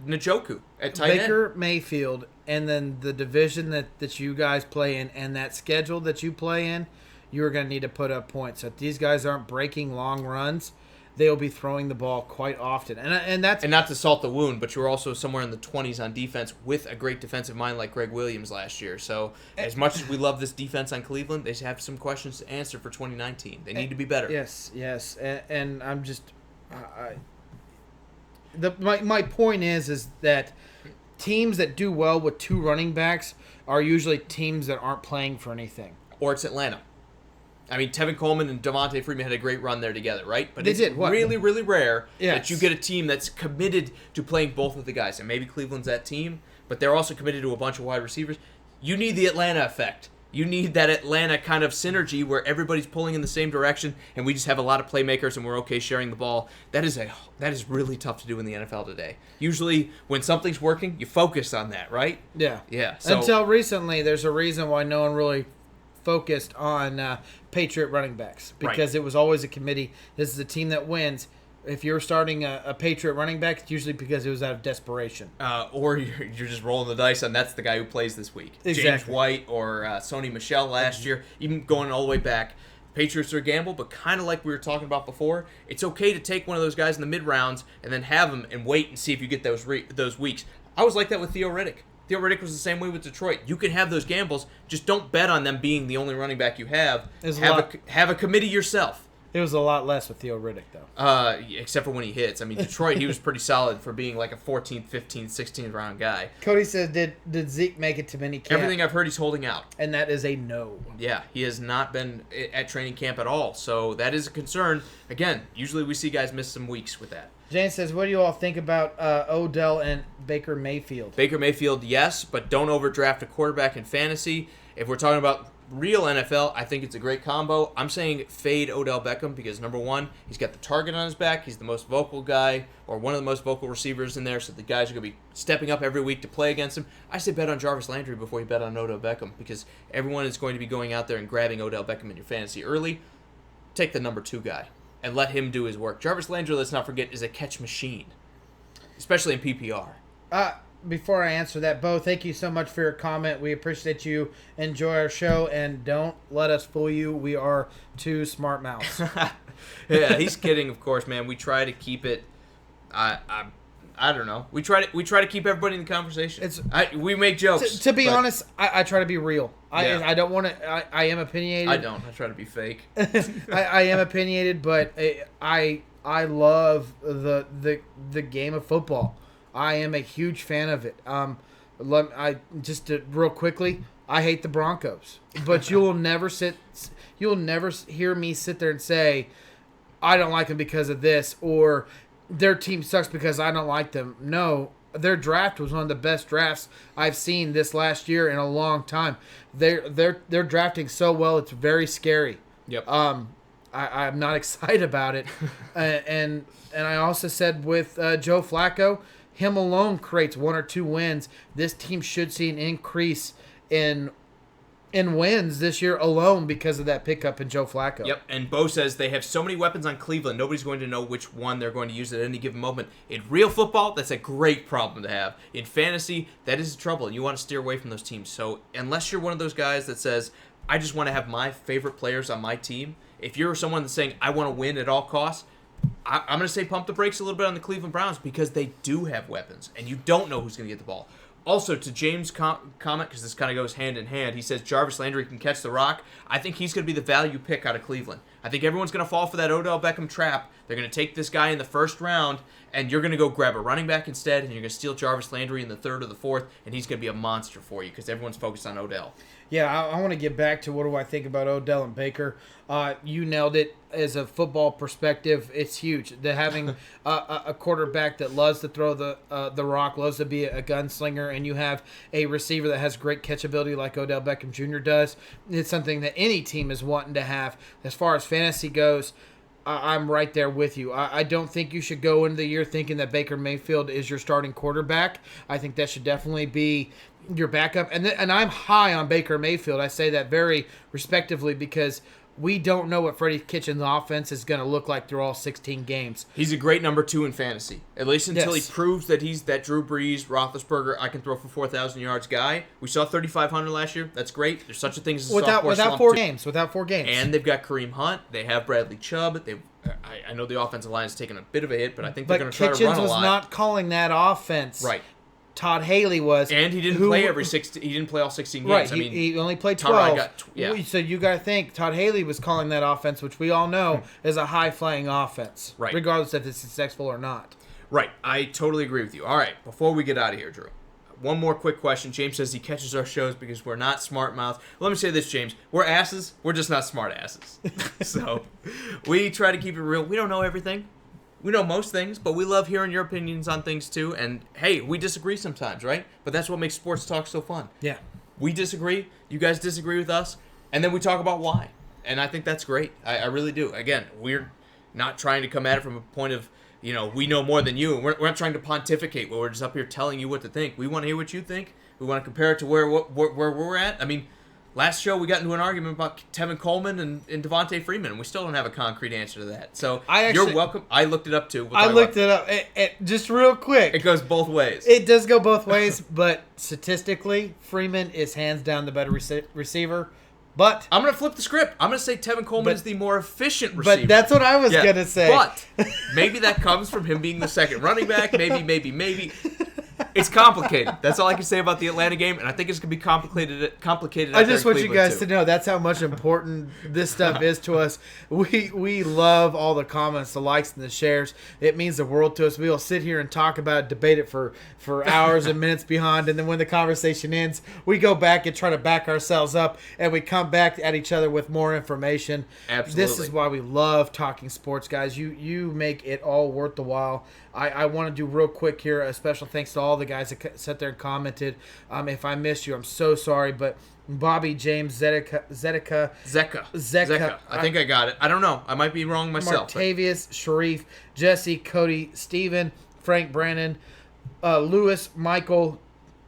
Njoku at tight end. Baker Mayfield, and then the division that you guys play in and that schedule that you play in, you're going to need to put up points. So if these guys aren't breaking long runs, they'll be throwing the ball quite often. And that's... And not to salt the wound, but you were also somewhere in the 20s on defense with a great defensive mind like Greg Williams last year. So as much as we love this defense on Cleveland, they have some questions to answer for 2019. They need to be better. Yes. And I'm just... My point is that teams that do well with two running backs are usually teams that aren't playing for anything. Or it's Atlanta. I mean, Tevin Coleman and Devontae Freeman had a great run there together, right? But They it's did. What? really, really rare Yes. that you get a team that's committed to playing both of the guys. And maybe Cleveland's that team, but they're also committed to a bunch of wide receivers. You need the Atlanta effect. You need that Atlanta kind of synergy where everybody's pulling in the same direction, and we just have a lot of playmakers, and we're okay sharing the ball. That is really tough to do in the NFL today. Usually, when something's working, you focus on that, right? Yeah. Yeah. So, Until recently, there's a reason why no one really focused on Patriot running backs because it was always a committee. This is a team that wins. If you're starting a Patriot running back, it's usually because it was out of desperation. or you're just rolling the dice on that's the guy who plays this week. Exactly. James White or Sony Michel last year, even going all the way back. Patriots are a gamble, but kind of like we were talking about before, it's okay to take one of those guys in the mid-rounds and then have them and wait and see if you get those weeks. I was like that with Theo Riddick. Theo Riddick was the same way with Detroit. You can have those gambles, just don't bet on them being the only running back you have. Have a committee yourself. It was a lot less with Theo Riddick, though. Except for when he hits. I mean, Detroit, he was pretty solid for being like a 14th, 15th, 16th round guy. Cody says, did Zeke make it to minicamp? Everything I've heard, he's holding out. And that is a no. Yeah, he has not been at training camp at all. So that is a concern. Again, usually we see guys miss some weeks with that. Jane says, what do you all think about Odell and Baker Mayfield? Baker Mayfield, yes, but don't overdraft a quarterback in fantasy. If we're talking about real NFL, I think it's a great combo. I'm saying fade Odell Beckham because, number one, he's got the target on his back. He's the most vocal guy or one of the most vocal receivers in there, so the guys are going to be stepping up every week to play against him. I say bet on Jarvis Landry before you bet on Odell Beckham because everyone is going to be going out there and grabbing Odell Beckham in your fantasy early. Take the number two guy and let him do his work. Jarvis Landry, let's not forget, is a catch machine, especially in PPR. Before I answer that, Bo, thank you so much for your comment. We appreciate you. Enjoy our show, and don't let us fool you. We are two smart mouths. Yeah, he's kidding, of course, man. We try to keep it. I don't know. We try to keep everybody in the conversation. We make jokes. To be honest, I try to be real. I don't want to. I am opinionated. I don't. I try to be fake. I am opinionated, but I love the game of football. I am a huge fan of it. Real quickly, I hate the Broncos, but you'll never hear me sit there and say I don't like them because of this or their team sucks because I don't like them. No, their draft was one of the best drafts I've seen this last year in a long time. They're drafting so well, it's very scary. Yep. I'm not excited about it, and I also said with Joe Flacco. Him alone creates one or two wins. This team should see an increase in wins this year alone because of that pickup in Joe Flacco. Yep, and Bo says they have so many weapons on Cleveland, nobody's going to know which one they're going to use at any given moment. In real football, that's a great problem to have. In fantasy, that is trouble, and you want to steer away from those teams. So unless you're one of those guys that says, I just want to have my favorite players on my team, if you're someone that's saying, I want to win at all costs, I'm going to say pump the brakes a little bit on the Cleveland Browns because they do have weapons, and you don't know who's going to get the ball. Also, to James' comment, because this kind of goes hand in hand, he says Jarvis Landry can catch the rock. I think he's going to be the value pick out of Cleveland. I think everyone's going to fall for that Odell Beckham trap. They're going to take this guy in the first round, and you're going to go grab a running back instead, and you're going to steal Jarvis Landry in the third or the fourth, and he's going to be a monster for you because everyone's focused on Odell. Yeah, I want to get back to what do I think about Odell and Baker. You nailed it. As a football perspective, it's huge. Having a quarterback that loves to throw the rock, loves to be a gunslinger, and you have a receiver that has great catchability like Odell Beckham Jr. does. It's something that any team is wanting to have. As far as fantasy goes, I'm right there with you. I don't think you should go into the year thinking that Baker Mayfield is your starting quarterback. I think that should definitely be your backup. And I'm high on Baker Mayfield. I say that very respectively because we don't know what Freddie Kitchens' offense is going to look like through all 16 games. He's a great number 2 in fantasy, at least until Yes. he proves that he's that Drew Brees, Roethlisberger, I can throw for 4,000 yards guy. We saw 3,500 last year. That's great. There's such a thing as a sophomore Without slump four too. games. Without 4 games. And they've got Kareem Hunt. They have Bradley Chubb. I know the offensive line has taken a bit of a hit, but I think they're going to try to Kitchens run a was lot. not calling that offense. Right. Todd Haley was. And he didn't play he didn't play all 16 games. Right, I mean, he only played Tyrod 12. yeah. So you got to think Todd Haley was calling that offense, which we all know is a high-flying offense, Right. regardless if it's successful or not. Right. I totally agree with you. All right. Before we get out of here, Drew, one more quick question. James says he catches our shows because we're not smart mouths. Let me say this, James. We're asses. We're just not smart asses. So we try to keep it real. We don't know everything. We know most things, but we love hearing your opinions on things too. And hey, we disagree sometimes, right? But that's what makes sports talk so fun. Yeah. We disagree. You guys disagree with us. And then we talk about why. And I think that's great. I really do. Again, we're not trying to come at it from a point of, we know more than you. We're not trying to pontificate where we're just up here telling you what to think. We want to hear what you think. We want to compare it to where we're at. I mean, last show we got into an argument about Tevin Coleman and Devontae Freeman, and we still don't have a concrete answer to that. So you're welcome. I looked it up too. I looked it up. Just real quick. It goes both ways. It does go both ways, but statistically, Freeman is hands down the better receiver. But I'm going to flip the script. I'm going to say Tevin Coleman is the more efficient receiver. But that's what I was going to say. But maybe that comes from him being the second running back. Maybe. It's complicated. That's all I can say about the Atlanta game, and I think it's going to be complicated. I just want you guys to know that's how much important this stuff is to us. We love all the comments, the likes, and the shares. It means the world to us. We'll sit here and talk about it, debate it for hours and minutes behind, and then when the conversation ends, we go back and try to back ourselves up, and we come back at each other with more information. Absolutely. This is why we love talking sports, guys. You make it all worth the while. I want to do real quick here a special thanks to all the guys that sat there and commented. If I missed you, I'm so sorry, but Bobby, James, Zeka. I think I got it. I don't know. I might be wrong myself. Martavius, Sharif, Jesse, Cody, Steven, Frank, Brandon, Lewis, Michael,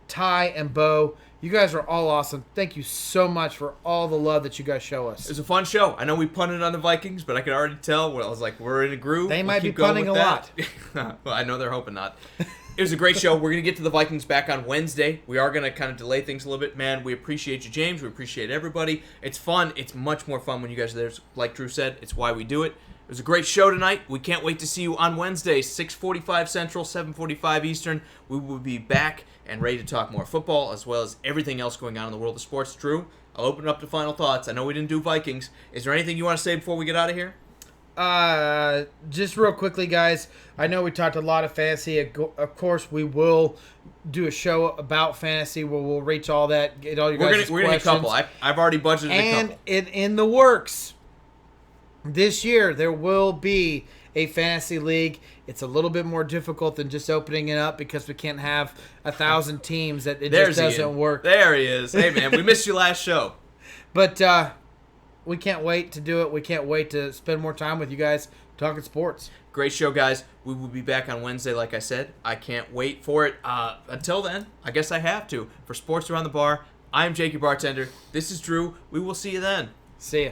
Ty, and Bo. You guys are all awesome. Thank you so much for all the love that you guys show us. It was a fun show. I know we punted on the Vikings, but I could already tell. I was like, we're in a groove. They might be punting a lot. Well, I know they're hoping not. It was a great show. We're going to get to the Vikings back on Wednesday. We are going to kind of delay things a little bit. Man, we appreciate you, James. We appreciate everybody. It's fun. It's much more fun when you guys are there. Like Drew said, it's why we do it. It was a great show tonight. We can't wait to see you on Wednesday, 6:45 Central, 7:45 Eastern. We will be back and ready to talk more football as well as everything else going on in the world of sports. Drew, I'll open it up to final thoughts. I know we didn't do Vikings. Is there anything you want to say before we get out of here? Just real quickly, guys. I know we talked a lot of fantasy. Of course, we will do a show about fantasy where we'll reach all that, get all your guys' questions. We're gonna get a couple. I've already budgeted a couple. And in the works, this year there will be a fantasy league. It's a little bit more difficult than just opening it up because we can't have 1,000 teams. That it just doesn't work. There he is. Hey man, we missed you last show. But we can't wait to do it. We can't wait to spend more time with you guys talking sports. Great show, guys. We will be back on Wednesday, like I said. I can't wait for it. Until then, I guess I have to. For Sports Around the Bar, I'm Jake, your bartender. This is Drew. We will see you then. See ya.